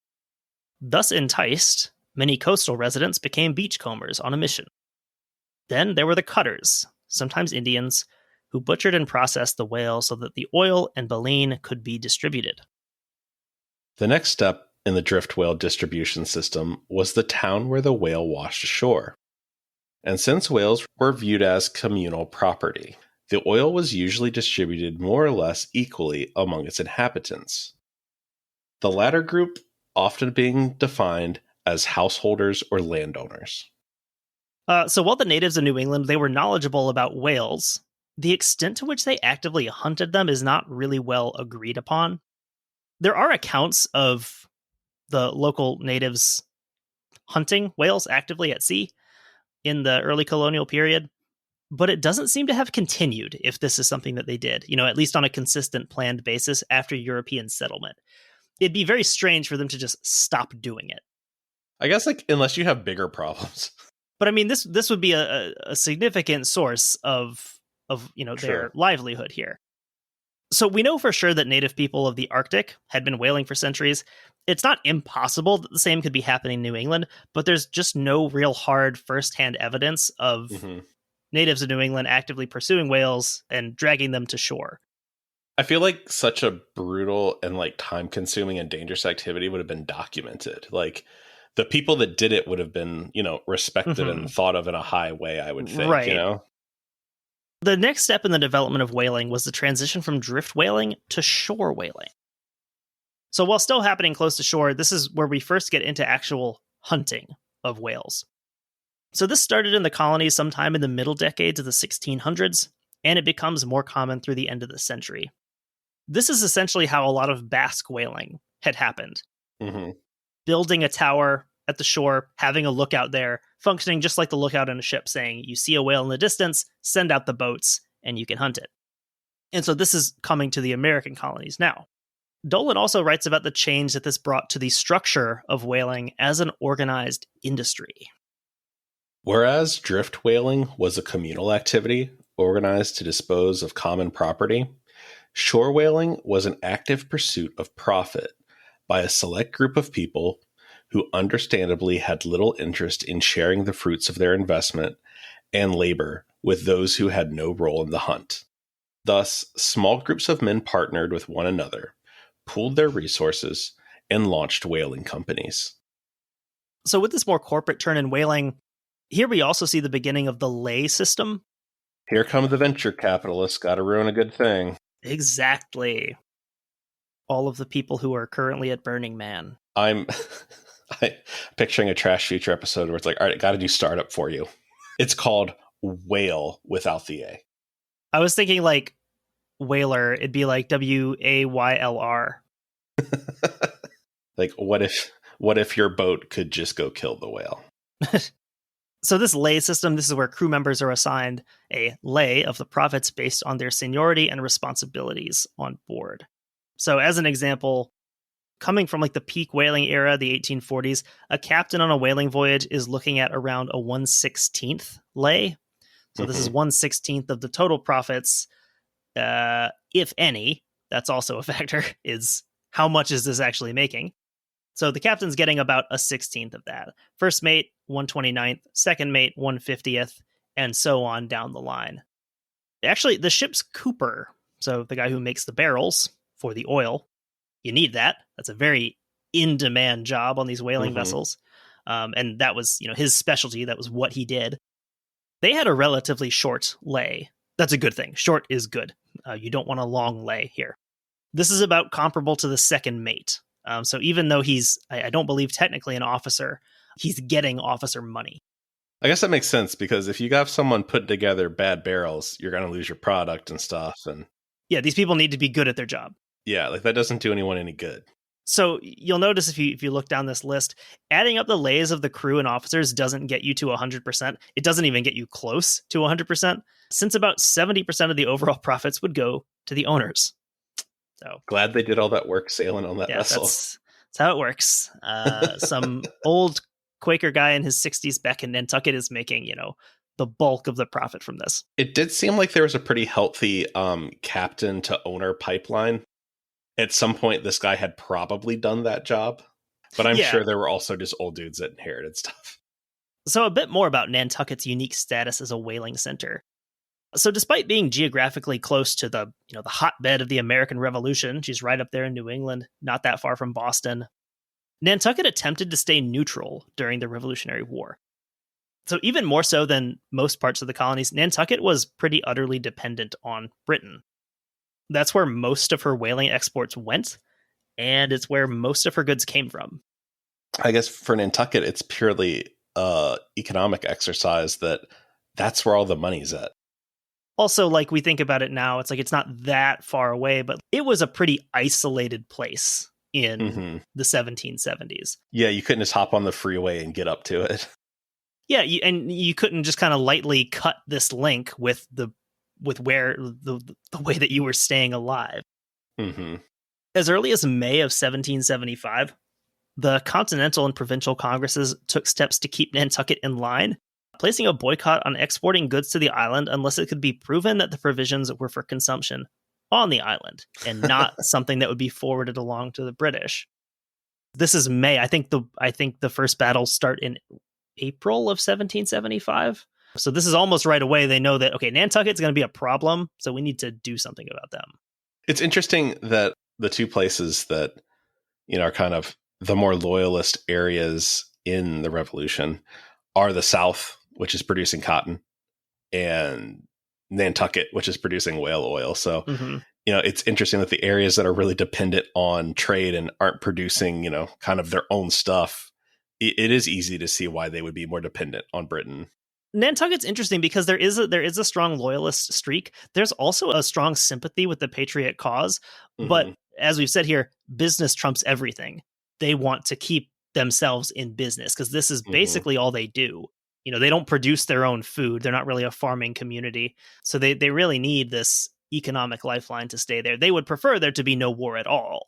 A: Thus enticed, many coastal residents became beachcombers on a mission. Then there were the cutters, sometimes Indians, who butchered and processed the whale so that the oil and baleen could be distributed.
B: The next step in the drift whale distribution system was the town where the whale washed ashore. And since whales were viewed as communal property, the oil was usually distributed more or less equally among its inhabitants. The latter group often being defined as householders or landowners.
A: So while the natives of New England, they were knowledgeable about whales, the extent to which they actively hunted them is not really well agreed upon. There are accounts of the local natives hunting whales actively at sea in the early colonial period, but it doesn't seem to have continued if this is something that they did, at least on a consistent planned basis after European settlement. It'd be very strange for them to just stop doing it.
B: I guess, unless you have bigger problems.
A: But I mean, this would be a significant source of their livelihood here. So we know for sure that native people of the Arctic had been whaling for centuries. It's not impossible that the same could be happening in New England, but there's just no real hard firsthand evidence of natives of New England actively pursuing whales and dragging them to shore.
B: I feel like such a brutal and time-consuming and dangerous activity would have been documented. The people that did it would have been, respected and thought of in a high way, I would think,
A: right. The next step in the development of whaling was the transition from drift whaling to shore whaling. So while still happening close to shore, this is where we first get into actual hunting of whales. So this started in the colonies sometime in the middle decades of the 1600s, and it becomes more common through the end of the century. This is essentially how a lot of Basque whaling had happened.
B: Mm-hmm.
A: Building a tower at the shore, having a lookout there, functioning just like the lookout in a ship, saying, you see a whale in the distance, send out the boats, and you can hunt it. And so this is coming to the American colonies now. Dolin also writes about the change that this brought to the structure of whaling as an organized industry.
B: Whereas drift whaling was a communal activity organized to dispose of common property, shore whaling was an active pursuit of profit by a select group of people who understandably had little interest in sharing the fruits of their investment and labor with those who had no role in the hunt. Thus, small groups of men partnered with one another, pooled their resources, and launched whaling companies.
A: So with this more corporate turn in whaling, here we also see the beginning of the lay system.
B: Here come the venture capitalists, gotta ruin a good thing.
A: Exactly. All of the people who are currently at Burning Man.
B: I'm picturing a Trash Future episode where it's like, all right, gotta do startup for you. It's called Whale without the A.
A: I was thinking like whaler, it'd be like WAYLR.
B: Like, what if your boat could just go kill the whale?
A: So this lay system, this is where crew members are assigned a lay of the profits based on their seniority and responsibilities on board. So as an example, coming from like the peak whaling era, the 1840s, a captain on a whaling voyage is looking at around a 1/16th lay. So this is 1/16th of the total profits, if any. That's also a factor, is how much is this actually making? So the captain's getting about a 16th of that. First mate, 1/29th, second mate, 1/50th, and so on down the line. Actually, the ship's cooper, so the guy who makes the barrels for the oil, you need that. That's a very in-demand job on these whaling vessels. And that was, his specialty. That was what he did. They had a relatively short lay. That's a good thing. Short is good. You don't want a long lay here. This is about comparable to the second mate. So even though he's, I don't believe technically an officer, he's getting officer money.
B: I guess that makes sense, because if you have someone put together bad barrels, you're going to lose your product and stuff. And
A: yeah, these people need to be good at their job.
B: Yeah, like that doesn't do anyone any good.
A: So you'll notice if you look down this list, adding up the lays of the crew and officers doesn't get you to 100%. It doesn't even get you close to 100%, since about 70% of the overall profits would go to the owners. So
B: glad they did all that work sailing on that vessel.
A: That's how it works. Some old Quaker guy in his 60s back in Nantucket is making, the bulk of the profit from this.
B: It did seem like there was a pretty healthy captain to owner pipeline. At some point, this guy had probably done that job, but I'm sure there were also just old dudes that inherited stuff.
A: So a bit more about Nantucket's unique status as a whaling center. So despite being geographically close to the hotbed of the American Revolution, she's right up there in New England, not that far from Boston, Nantucket attempted to stay neutral during the Revolutionary War. So even more so than most parts of the colonies, Nantucket was pretty utterly dependent on Britain. That's where most of her whaling exports went, and it's where most of her goods came from.
B: I guess for Nantucket, it's purely economic exercise that's where all the money's at.
A: Also, like we think about it now, it's like it's not that far away, but it was a pretty isolated place in the 1770s.
B: Yeah, you couldn't just hop on the freeway and get up to it.
A: Yeah, and you couldn't just kind of lightly cut this link with where the way that you were staying alive. As early as May of 1775, the Continental and Provincial Congresses took steps to keep Nantucket in line, placing a boycott on exporting goods to the island unless it could be proven that the provisions were for consumption on the island and not something that would be forwarded along to the British. This is May. I think the first battles start in April of 1775. So this is almost right away. They know that, okay, Nantucket's going to be a problem, so we need to do something about them.
B: It's interesting that the two places that, are kind of the more loyalist areas in the Revolution are the South, which is producing cotton, and Nantucket, which is producing whale oil. So, it's interesting that the areas that are really dependent on trade and aren't producing, kind of their own stuff, it is easy to see why they would be more dependent on Britain.
A: Nantucket's interesting because there is a strong loyalist streak. There's also a strong sympathy with the Patriot cause. But as we've said here, business trumps everything. They want to keep themselves in business because this is basically all they do. They don't produce their own food. They're not really a farming community. So they really need this economic lifeline to stay there. They would prefer there to be no war at all.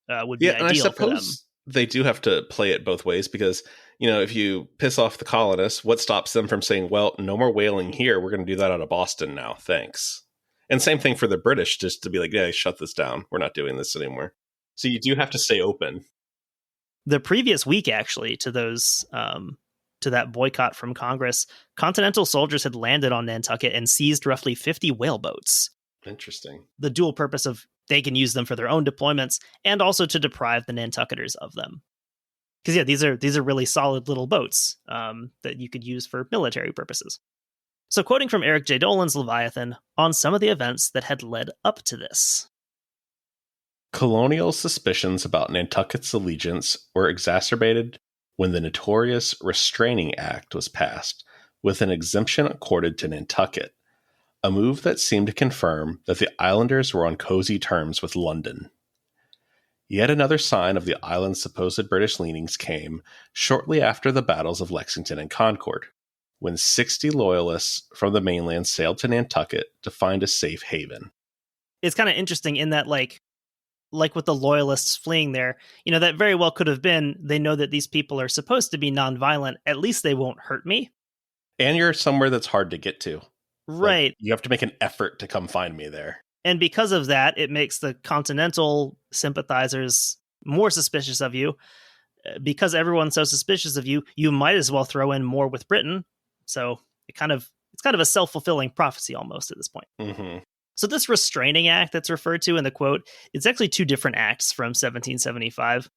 A: Would be ideal for them.
B: They do have to play it both ways because, if you piss off the colonists, what stops them from saying, well, no more whaling here. We're going to do that out of Boston now. Thanks. And same thing for the British, just to be like, yeah, shut this down. We're not doing this anymore. So you do have to stay open.
A: The previous week, actually, to those to that boycott from Congress, Continental soldiers had landed on Nantucket and seized roughly 50 whaleboats.
B: Interesting.
A: The dual purpose of they can use them for their own deployments and also to deprive the Nantucketers of them. Because, yeah, these are really solid little boats that you could use for military purposes. So quoting from Eric J. Dolin's Leviathan on some of the events that had led up to this.
B: Colonial suspicions about Nantucket's allegiance were exacerbated when the notorious Restraining Act was passed, with an exemption accorded to Nantucket, a move that seemed to confirm that the islanders were on cozy terms with London. Yet another sign of the island's supposed British leanings came shortly after the battles of Lexington and Concord, when 60 loyalists from the mainland sailed to Nantucket to find a safe haven.
A: It's kind of interesting in that, like with the loyalists fleeing there, that very well could have been, they know that these people are supposed to be nonviolent. At least they won't hurt me.
B: And you're somewhere that's hard to get to.
A: Right.
B: Like, you have to make an effort to come find me there.
A: And because of that, it makes the Continental sympathizers more suspicious of you. Because everyone's so suspicious of you, you might as well throw in more with Britain. So it's kind of a self-fulfilling prophecy almost at this point.
B: Mm-hmm.
A: So this Restraining Act that's referred to in the quote, it's actually two different acts from 1775.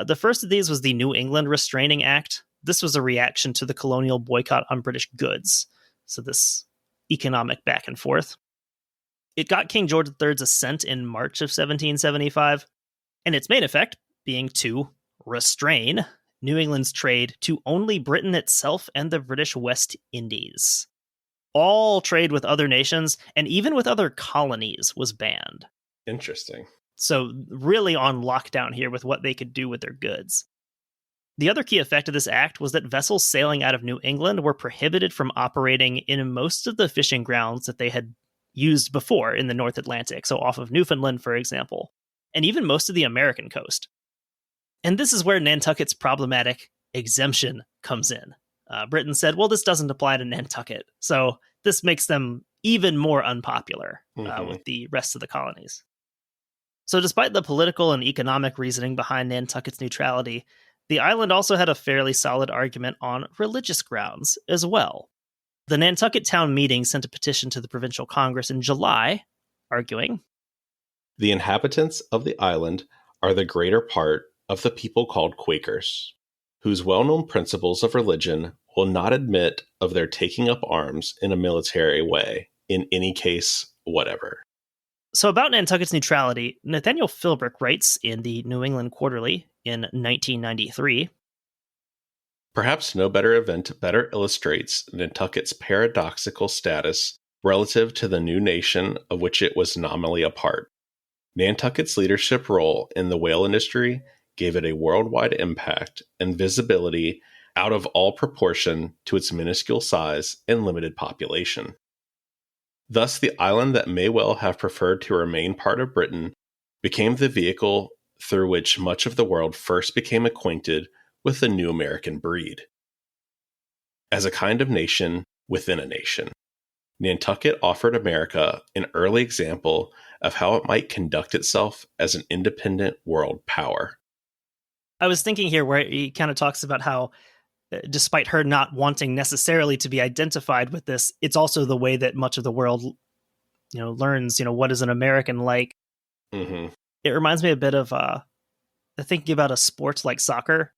A: The first of these was the New England Restraining Act. This was a reaction to the colonial boycott on British goods. So this economic back and forth. It got King George III's assent in March of 1775, and its main effect being to restrain New England's trade to only Britain itself and the British West Indies. All trade with other nations and even with other colonies was banned.
B: Interesting.
A: So really on lockdown here with what they could do with their goods. The other key effect of this act was that vessels sailing out of New England were prohibited from operating in most of the fishing grounds that they had used before in the North Atlantic, so off of Newfoundland, for example, and even most of the American coast. And this is where Nantucket's problematic exemption comes in. Britain said, well, this doesn't apply to Nantucket, so this makes them even more unpopular with the rest of the colonies. So despite the political and economic reasoning behind Nantucket's neutrality, the island also had a fairly solid argument on religious grounds as well. The Nantucket Town Meeting sent a petition to the Provincial Congress in July, arguing,
B: the inhabitants of the island are the greater part of the people called Quakers, whose well-known principles of religion will not admit of their taking up arms in a military way, in any case whatever.
A: So about Nantucket's neutrality, Nathaniel Philbrick writes in the New England Quarterly in 1993,
B: perhaps no better event better illustrates Nantucket's paradoxical status relative to the new nation of which it was nominally a part. Nantucket's leadership role in the whale industry gave it a worldwide impact and visibility out of all proportion to its minuscule size and limited population. Thus, the island that may well have preferred to remain part of Britain became the vehicle through which much of the world first became acquainted with the new American breed. As a kind of nation within a nation, Nantucket offered America an early example of how it might conduct itself as an independent world power.
A: I was thinking here where he kind of talks about how, despite her not wanting necessarily to be identified with this, it's also the way that much of the world, learns, what is an American like.
B: Mm-hmm.
A: It reminds me a bit of thinking about a sport like soccer.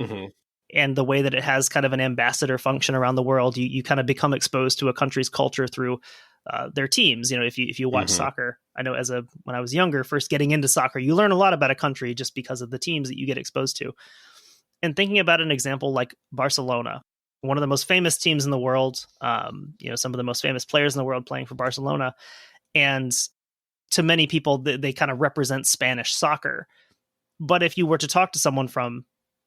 B: Mm-hmm.
A: And the way that it has kind of an ambassador function around the world. You kind of become exposed to a country's culture through their teams. If you watch soccer, I know when I was younger, first getting into soccer, you learn a lot about a country just because of the teams that you get exposed to. And thinking about an example like Barcelona, one of the most famous teams in the world, some of the most famous players in the world playing for Barcelona. And to many people, they kind of represent Spanish soccer. But if you were to talk to someone from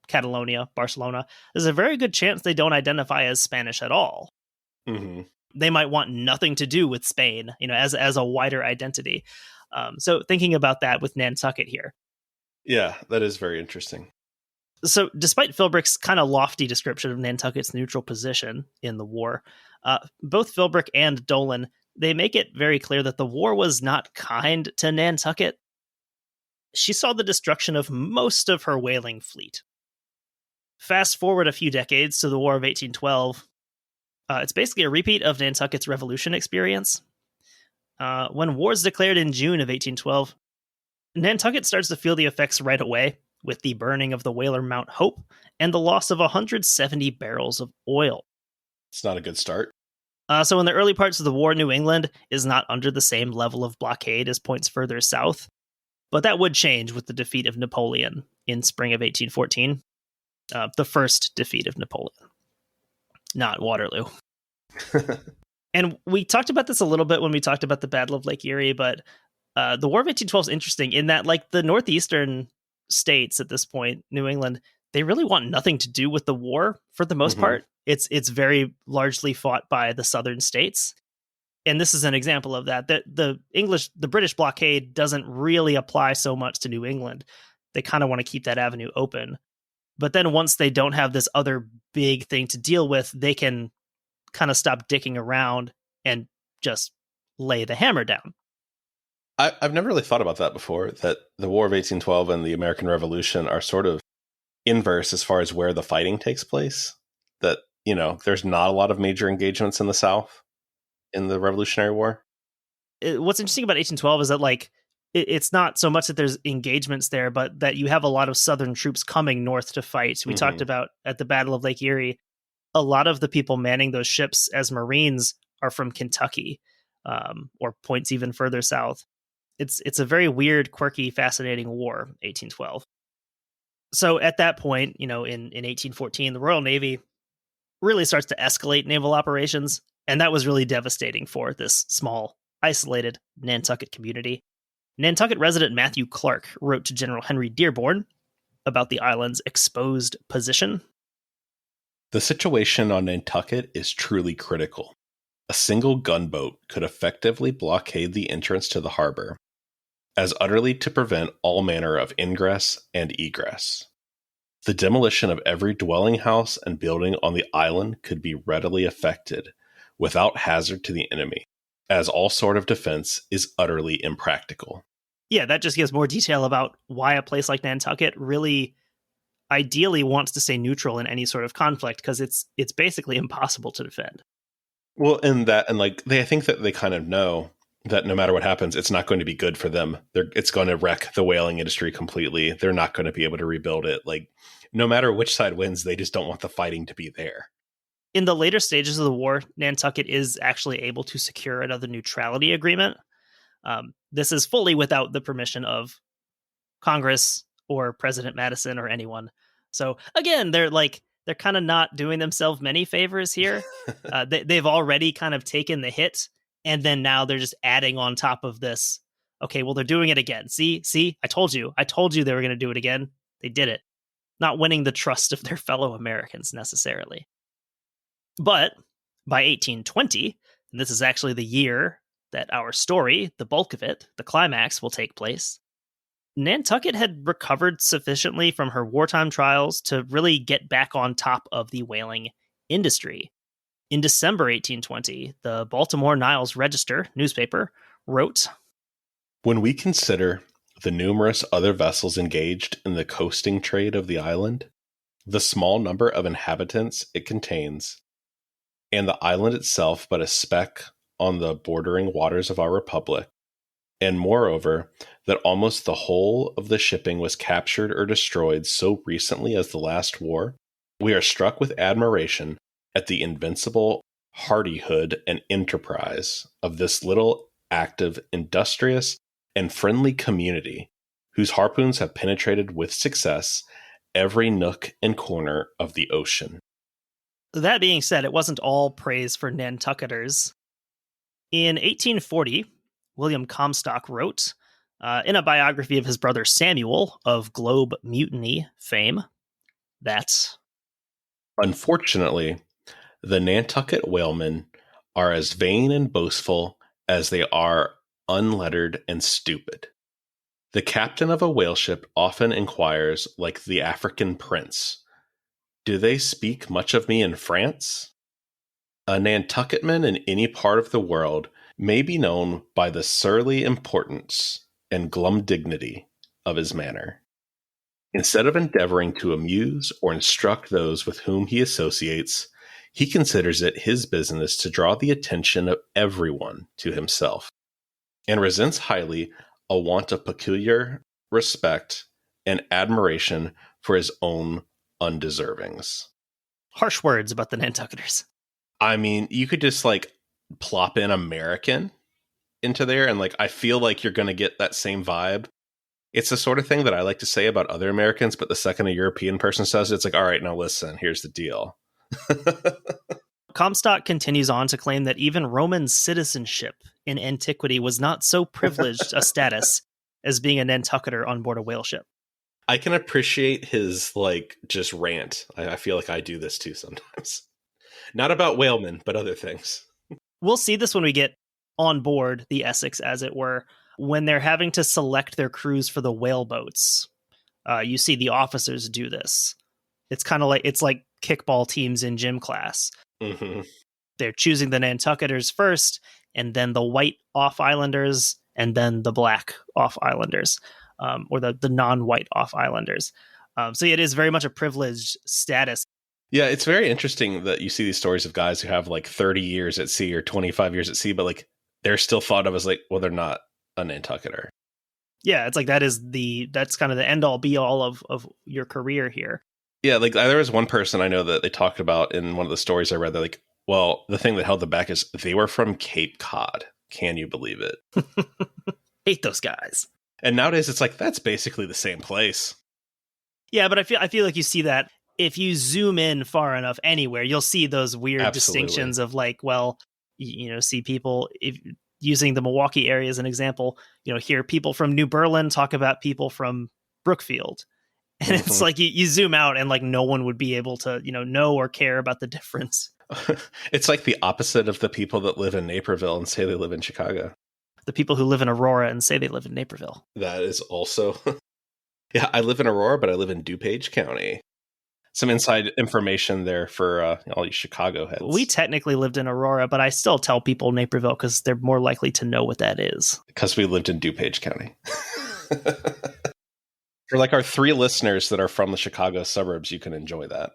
A: Catalonia, Barcelona, there's a very good chance they don't identify as Spanish at all.
B: Mm-hmm.
A: They might want nothing to do with Spain, as a wider identity. So thinking about that with Nantucket here.
B: Yeah, that is very interesting.
A: So despite Philbrick's kind of lofty description of Nantucket's neutral position in the war, both Philbrick and Dolin, they make it very clear that the war was not kind to Nantucket. She saw the destruction of most of her whaling fleet. Fast forward a few decades to the War of 1812. It's basically a repeat of Nantucket's Revolution experience. When war is declared in June of 1812, Nantucket starts to feel the effects right away, with the burning of the whaler Mount Hope and the loss of 170 barrels of oil.
B: It's not a good start.
A: So in the early parts of the war, New England is not under the same level of blockade as points further south, but that would change with the defeat of Napoleon in spring of 1814, the first defeat of Napoleon, not Waterloo. And we talked about this a little bit when we talked about the Battle of Lake Erie, but the War of 1812 is interesting in that, like, the northeastern states at this point, New England, they really want nothing to do with the war for the most part. It's very largely fought by the southern states. And this is an example of that. The British blockade doesn't really apply so much to New England. They kind of want to keep that avenue open. But then once they don't have this other big thing to deal with, they can kind of stop dicking around and just lay the hammer down.
B: I've never really thought about that before, that the War of 1812 and the American Revolution are sort of inverse as far as where the fighting takes place. That, there's not a lot of major engagements in the South in the Revolutionary War.
A: What's interesting about 1812 is that, like, it's not so much that there's engagements there, but that you have a lot of Southern troops coming north to fight. We talked about at the Battle of Lake Erie, a lot of the people manning those ships as Marines are from Kentucky, or points even further south. It's a very weird, quirky, fascinating war, 1812. So at that point, in 1814, the Royal Navy really starts to escalate naval operations, and that was really devastating for this small, isolated Nantucket community. Nantucket resident Matthew Clark wrote to General Henry Dearborn about the island's exposed position.
B: The situation on Nantucket is truly critical. A single gunboat could effectively blockade the entrance to the harbor, as utterly to prevent all manner of ingress and egress. The demolition of every dwelling house and building on the island could be readily effected without hazard to the enemy, as all sort of defense is utterly impractical.
A: Yeah, that just gives more detail about why a place like Nantucket really ideally wants to stay neutral in any sort of conflict, because it's basically impossible to defend.
B: Well, I think that they kind of know that no matter what happens, it's not going to be good for them. It's going to wreck the whaling industry completely. They're not going to be able to rebuild it. Like, no matter which side wins, they just don't want the fighting to be there.
A: In the later stages of the war, Nantucket is actually able to secure another neutrality agreement. This is fully without the permission of Congress or President Madison or anyone. So again, they're kind of not doing themselves many favors here. They've already kind of taken the hit, and then now they're just adding on top of this. Okay, well, they're doing it again. See, I told you they were going to do it again. They did it. Not winning the trust of their fellow Americans necessarily. But by 1820, and this is actually the year that our story, the bulk of it, the climax, will take place, Nantucket had recovered sufficiently from her wartime trials to really get back on top of the whaling industry. In December 1820, the Baltimore Niles Register newspaper wrote,
B: "When we consider the numerous other vessels engaged in the coasting trade of the island, the small number of inhabitants it contains, and the island itself but a speck on the bordering waters of our republic, and moreover, that almost the whole of the shipping was captured or destroyed so recently as the last war, we are struck with admiration at the invincible hardihood and enterprise of this little, active, industrious, and friendly community, whose harpoons have penetrated with success every nook and corner of the ocean."
A: That being said, it wasn't all praise for Nantucketers. In 1840, William Comstock wrote, in a biography of his brother Samuel of Globe Mutiny fame, that
B: Unfortunately, the Nantucket whalemen are as vain and boastful as they are unlettered and stupid. The captain of a whale ship often inquires, like the African prince, "Do they speak much of me in France?" A Nantucketman in any part of the world may be known by the surly importance and glum dignity of his manner. Instead of endeavoring to amuse or instruct those with whom he associates, he considers it his business to draw the attention of everyone to himself, and resents highly a want of peculiar respect and admiration for his own undeservings.
A: harsh words about the Nantucketers.
B: I mean, you could just like plop in American into there, and like I feel like you're going to get that same vibe. It's the sort of thing that I like to say about other Americans, but the second a European person says it, it's like, all right, now listen, here's the deal.
A: Comstock continues on to claim that even Roman citizenship in antiquity was not so privileged a status as being a Nantucketer on board a whale ship.
B: I can appreciate his like just rant. I feel like I do this too sometimes. Not about whalemen, but other things.
A: We'll see this when we get on board the Essex, as it were, when they're having to select their crews for the whale boats. You see the officers do this. It's kind of like kickball teams in gym class.
B: Mm-hmm.
A: They're choosing the Nantucketers first, and then the white off-islanders, and then the black off-islanders, or the non-white off-islanders. So it is very much a privileged status.
B: Yeah, it's very interesting that you see these stories of guys who have like 30 years at sea or 25 years at sea, but like they're still thought of as like, well, they're not a Nantucketer.
A: Yeah, it's like that's kind of the end all be all of your career here.
B: Yeah, like there was one person I know that they talked about in one of the stories I read. They're like, well, the thing that held them back is they were from Cape Cod. Can you believe it?
A: Hate those guys.
B: And nowadays it's like, that's basically the same place.
A: Yeah, but I feel like you see that if you zoom in far enough anywhere, you'll see those weird
B: Absolutely.
A: distinctions of like, well, see people using the Milwaukee area as an example, hear people from New Berlin talk about people from Brookfield. And it's like you zoom out and like no one would be able to, know or care about the difference.
B: It's like the opposite of the people that live in Naperville and say they live in Chicago.
A: The people who live in Aurora and say they live in Naperville.
B: That is also... Yeah, I live in Aurora, but I live in DuPage County. Some inside information there for all you Chicago heads.
A: We technically lived in Aurora, but I still tell people Naperville because they're more likely to know what that is.
B: Because we lived in DuPage County. For like our 3 listeners that are from the Chicago suburbs, you can enjoy that.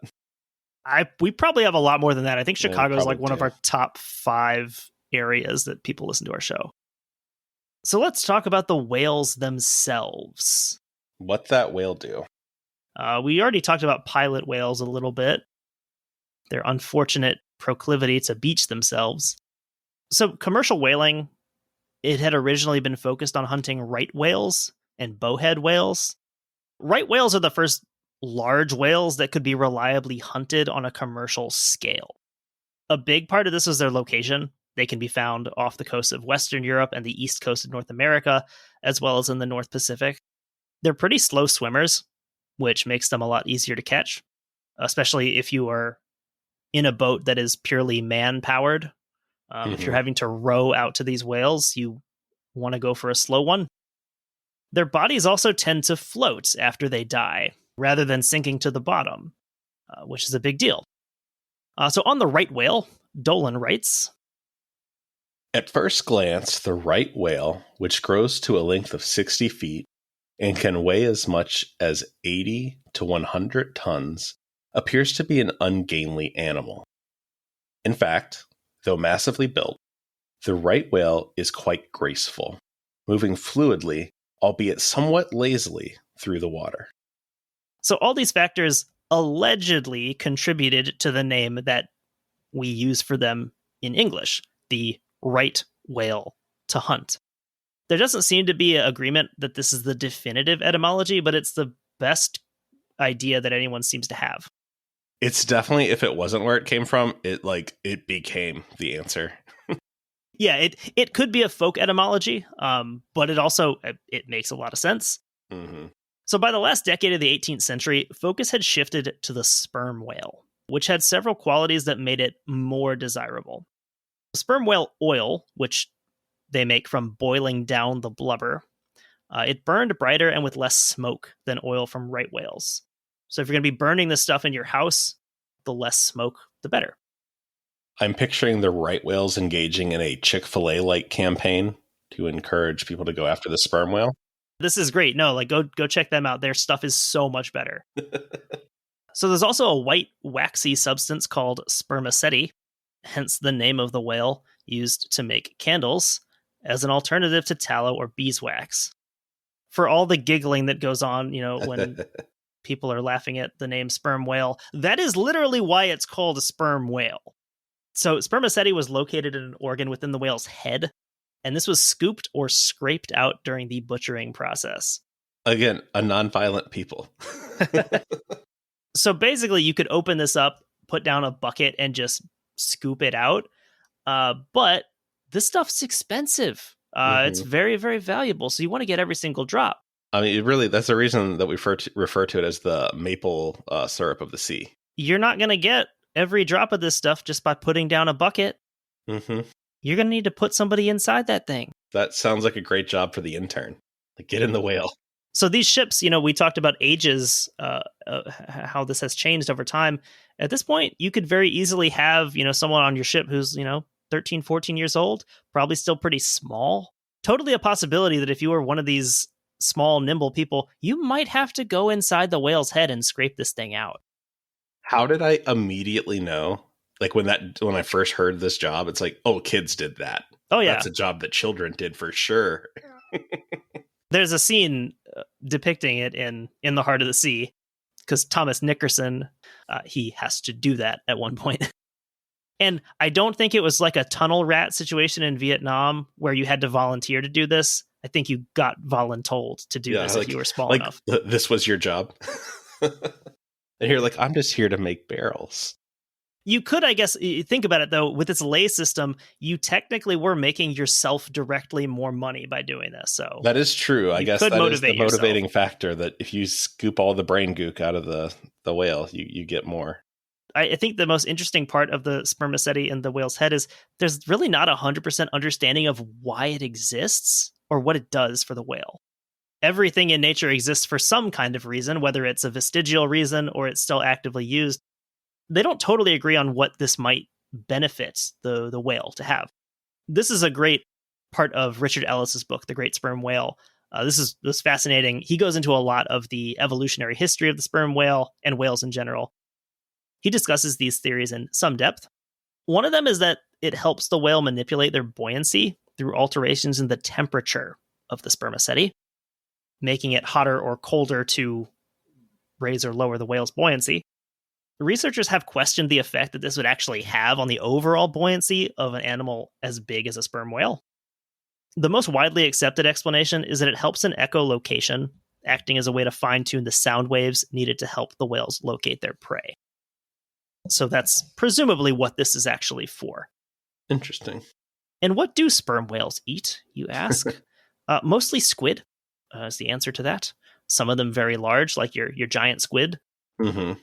A: We probably have a lot more than that. I think Chicago is like one of our top 5 areas that people listen to our show. So let's talk about the whales themselves.
B: What that whale do?
A: We already talked about pilot whales a little bit. Their unfortunate proclivity to beach themselves. So commercial whaling, it had originally been focused on hunting right whales and bowhead whales. Right whales are the first large whales that could be reliably hunted on a commercial scale. A big part of this is their location. They can be found off the coast of Western Europe and the east coast of North America, as well as in the North Pacific. They're pretty slow swimmers, which makes them a lot easier to catch, especially if you are in a boat that is purely man-powered. If you're having to row out to these whales, you want to go for a slow one. Their bodies also tend to float after they die, rather than sinking to the bottom, which is a big deal. So on the right whale, Dolin writes,
B: At first glance, the right whale, which grows to a length of 60 feet and can weigh as much as 80 to 100 tons, appears to be an ungainly animal. In fact, though massively built, the right whale is quite graceful, moving fluidly, albeit somewhat lazily, through the water.
A: So all these factors allegedly contributed to the name that we use for them in English, the right whale to hunt. There doesn't seem to be an agreement that this is the definitive etymology, but it's the best idea that anyone seems to have.
B: It's definitely, if it wasn't where it came from, it became the answer.
A: Yeah, it could be a folk etymology, but it makes a lot of sense.
B: Mm-hmm.
A: So by the last decade of the 18th century, focus had shifted to the sperm whale, which had several qualities that made it more desirable. Sperm whale oil, which they make from boiling down the blubber, it burned brighter and with less smoke than oil from right whales. So if you're going to be burning this stuff in your house, the less smoke, the better.
B: I'm picturing the right whales engaging in a Chick-fil-A-like campaign to encourage people to go after the sperm whale.
A: This is great. No, like go check them out. Their stuff is so much better. So there's also a white waxy substance called spermaceti, hence the name of the whale, used to make candles as an alternative to tallow or beeswax. For all the giggling that goes on, when people are laughing at the name sperm whale, that is literally why it's called a sperm whale. So spermaceti was located in an organ within the whale's head, and this was scooped or scraped out during the butchering process.
B: Again, a nonviolent people.
A: So basically, you could open this up, put down a bucket, and just scoop it out. But this stuff's expensive. It's very, very valuable. So you want to get every single drop.
B: I mean, that's the reason that we refer to it as the maple syrup of the sea.
A: You're not going to get every drop of this stuff just by putting down a bucket.
B: Mm-hmm.
A: You're going to need to put somebody inside that thing.
B: That sounds like a great job for the intern. Like, get in the whale.
A: So these ships, we talked about ages, how this has changed over time. At this point, you could very easily have, someone on your ship who's, 13, 14 years old, probably still pretty small. Totally a possibility that if you were one of these small, nimble people, you might have to go inside the whale's head and scrape this thing out.
B: How did I immediately know? Like when I first heard this job, it's like, oh, kids did that.
A: Oh, yeah.
B: That's a job that children did for sure.
A: There's a scene depicting it in The Heart of the Sea, because Thomas Nickerson, he has to do that at one point. And I don't think it was like a tunnel rat situation in Vietnam where you had to volunteer to do this. I think you got voluntold to do this if you were small enough.
B: This was your job. And you're like, I'm just here to make barrels.
A: You could, I guess, think about it, though, with this lay system, you technically were making yourself directly more money by doing this. So
B: that is true. I guess that is the motivating
A: yourself.
B: Factor, that if you scoop all the brain gook out of the whale, you get more.
A: I think the most interesting part of the spermaceti in the whale's head is there's really not 100% understanding of why it exists or what it does for the whale. Everything in nature exists for some kind of reason, whether it's a vestigial reason or it's still actively used. They don't totally agree on what this might benefit the whale to have. This is a great part of Richard Ellis's book, The Great Sperm Whale. This is fascinating. He goes into a lot of the evolutionary history of the sperm whale and whales in general. He discusses these theories in some depth. One of them is that it helps the whale manipulate their buoyancy through alterations in the temperature of the spermaceti, making it hotter or colder to raise or lower the whale's buoyancy. Researchers have questioned the effect that this would actually have on the overall buoyancy of an animal as big as a sperm whale. The most widely accepted explanation is that it helps in echolocation, acting as a way to fine-tune the sound waves needed to help the whales locate their prey. So that's presumably what this is actually for.
B: Interesting.
A: And what do sperm whales eat, you ask? Mostly squid is the answer to that. Some of them very large, like your giant squid.
B: Mm-hmm.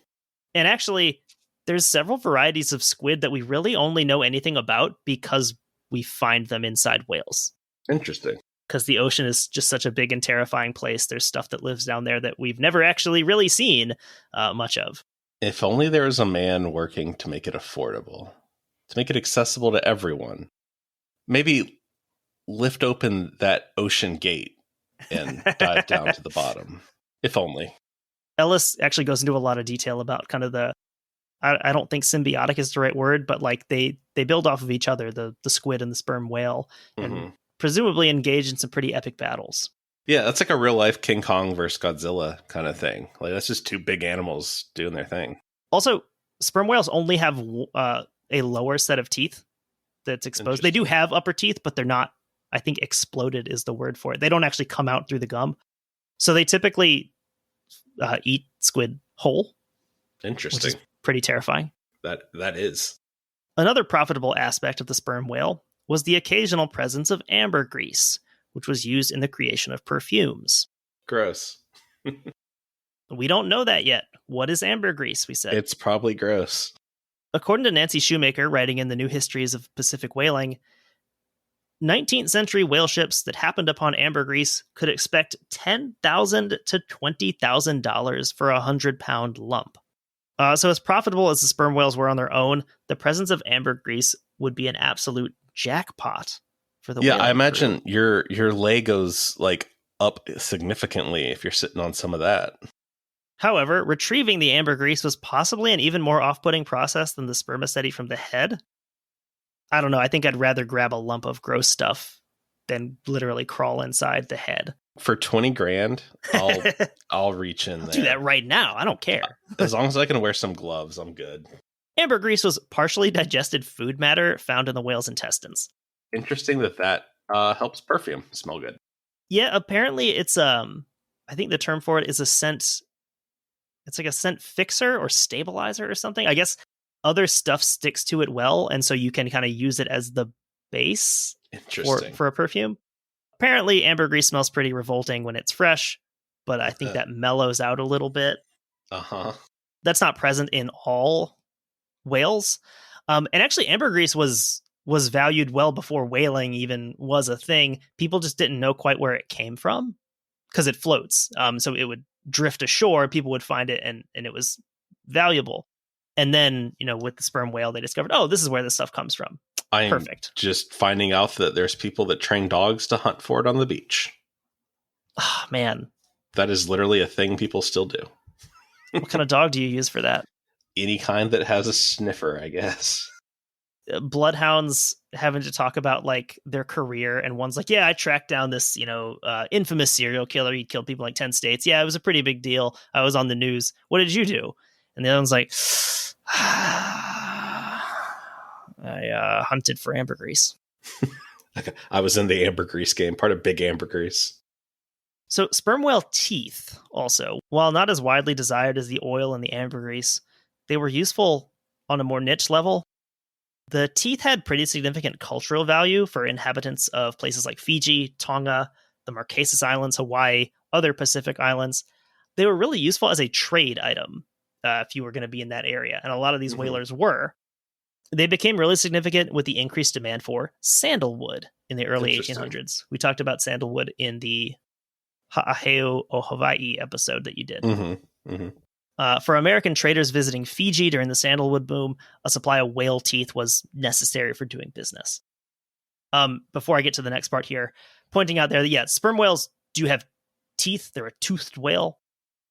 A: And actually, there's several varieties of squid that we really only know anything about because we find them inside whales.
B: Interesting.
A: Because the ocean is just such a big and terrifying place. There's stuff that lives down there that we've never actually really seen much of.
B: If only there was a man working to make it affordable, to make it accessible to everyone. Maybe lift open that ocean gate and dive down to the bottom. If only.
A: Ellis actually goes into a lot of detail about kind of I don't think symbiotic is the right word, but like they build off of each other, the squid and the sperm whale, and presumably engage in some pretty epic battles.
B: Yeah, that's like a real life King Kong versus Godzilla kind of thing. Like that's just two big animals doing their thing.
A: Also, sperm whales only have a lower set of teeth that's exposed. They do have upper teeth, but they're not, I think exploded is the word for it. They don't actually come out through the gum. So they typically eat squid whole.
B: Interesting.
A: Pretty terrifying.
B: That is.
A: Another profitable aspect of the sperm whale was the occasional presence of ambergris, which was used in the creation of perfumes.
B: Gross.
A: We don't know that yet. What is ambergris, we said.
B: It's probably gross.
A: According to Nancy Shoemaker, writing in the New Histories of Pacific Whaling, 19th century whale ships that happened upon ambergris could expect $10,000 to $20,000 for a 100-pound lump. So as profitable as the sperm whales were on their own, the presence of ambergris would be an absolute jackpot for the whaling
B: I imagine
A: crew.
B: your lay goes like up significantly if you're sitting on some of that.
A: However, retrieving the ambergris was possibly an even more off-putting process than the spermaceti from the head. I don't know. I think I'd rather grab a lump of gross stuff than literally crawl inside the head.
B: For 20 grand, I'll reach in there.
A: Do that right now. I don't care.
B: As long as I can wear some gloves, I'm good.
A: Ambergris was partially digested food matter found in the whale's intestines.
B: Interesting that helps perfume smell good.
A: Yeah, apparently it's I think the term for it is a scent. It's like a scent fixer or stabilizer or something. I guess other stuff sticks to it well, and so you can kind of use it as the base for a perfume. Apparently, ambergris smells pretty revolting when it's fresh, but I think that mellows out a little bit. That's not present in all whales. And actually, ambergris was valued well before whaling even was a thing. People just didn't know quite where it came from because it floats. So it would drift ashore, people would find it, and it was valuable. And then, with the sperm whale, they discovered, oh, this is where this stuff comes from. Perfect.
B: Just finding out that there's people that train dogs to hunt for it on the beach.
A: Oh, man.
B: That is literally a thing people still do.
A: What kind of dog do you use for that?
B: Any kind that has a sniffer, I guess.
A: Bloodhounds having to talk about like their career, and one's like, yeah, I tracked down this, infamous serial killer. He killed people in like 10 states. Yeah, it was a pretty big deal. I was on the news. What did you do? And the other one's like, I hunted for ambergris.
B: I was in the ambergris game, part of big ambergris.
A: So sperm whale teeth also, while not as widely desired as the oil and the ambergris, they were useful on a more niche level. The teeth had pretty significant cultural value for inhabitants of places like Fiji, Tonga, the Marquesas Islands, Hawaii, other Pacific islands. They were really useful as a trade item if you were going to be in that area, and a lot of these whalers were. They became really significant with the increased demand for sandalwood in the early 1800s. We talked about sandalwood in the Ha'aheo o Hawaii episode that you did. For American traders visiting Fiji during the sandalwood boom, a supply of whale teeth was necessary for doing business. Before I get to the next part here, pointing out there that, sperm whales do have teeth. They're a toothed whale.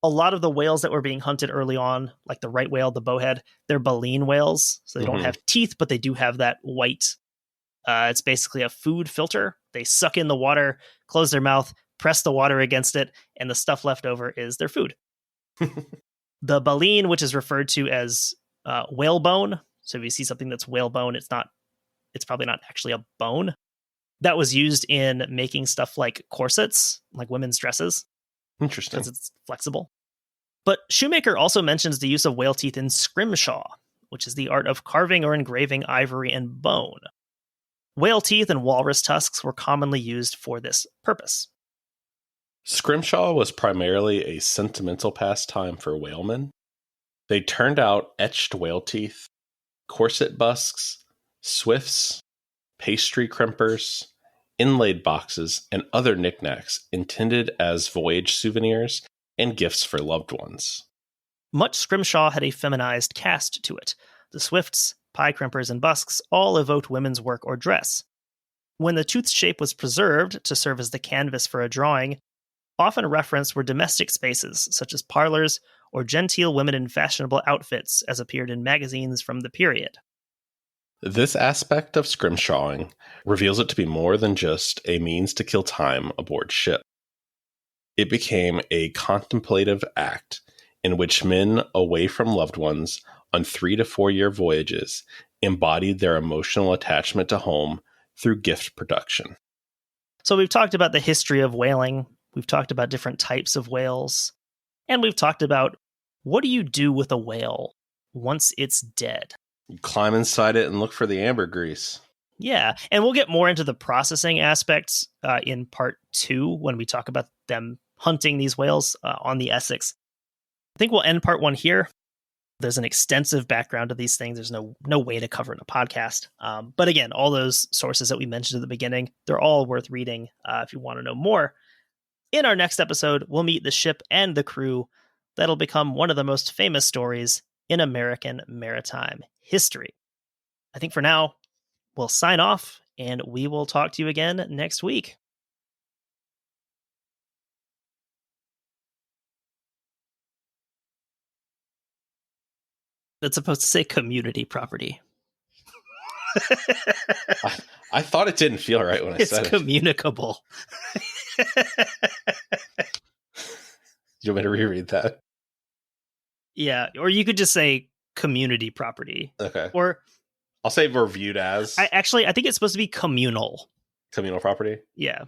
A: A lot of the whales that were being hunted early on, like the right whale, the bowhead, they're baleen whales. So they don't have teeth, but they do have that white. It's basically a food filter. They suck in the water, close their mouth, press the water against it, and the stuff left over is their food. The baleen, which is referred to as whalebone. So if you see something that's whalebone, it's probably not actually a bone. That was used in making stuff like corsets, like women's dresses.
B: Interesting.
A: Because it's flexible. But Shoemaker also mentions the use of whale teeth in scrimshaw, which is the art of carving or engraving ivory and bone. Whale teeth and walrus tusks were commonly used for this purpose.
B: Scrimshaw was primarily a sentimental pastime for whalemen. They turned out etched whale teeth, corset busks, swifts, pastry crimpers, inlaid boxes, and other knickknacks intended as voyage souvenirs and gifts for loved ones.
A: Much scrimshaw had a feminized cast to it. The swifts, pie crimpers, and busks all evoked women's work or dress. When the tooth shape was preserved to serve as the canvas for a drawing, often referenced were domestic spaces, such as parlors or genteel women in fashionable outfits, as appeared in magazines from the period.
B: This aspect of scrimshawing reveals it to be more than just a means to kill time aboard ship. It became a contemplative act in which men away from loved ones on 3 to 4 year voyages embodied their emotional attachment to home through gift production.
A: So we've talked about the history of whaling. We've talked about different types of whales. And we've talked about, what do you do with a whale once it's dead.
B: You climb inside it and look for the ambergris.
A: Yeah, and we'll get more into the processing aspects in part 2 when we talk about them hunting these whales on the Essex. I think we'll end part 1 here. There's an extensive background to these things. There's no way to cover in a podcast. But again, all those sources that we mentioned at the beginning, they're all worth reading if you want to know more. In our next episode, we'll meet the ship and the crew that'll become one of the most famous stories in American maritime history. I think for now, we'll sign off, and we will talk to you again next week. It's supposed to say community property.
B: I thought it didn't feel right when I said it.
A: It's communicable.
B: You want me to reread that?
A: Yeah, or you could just say community property.
B: Okay.
A: Or
B: I'll say reviewed as.
A: I think it's supposed to be communal.
B: Communal property?
A: Yeah.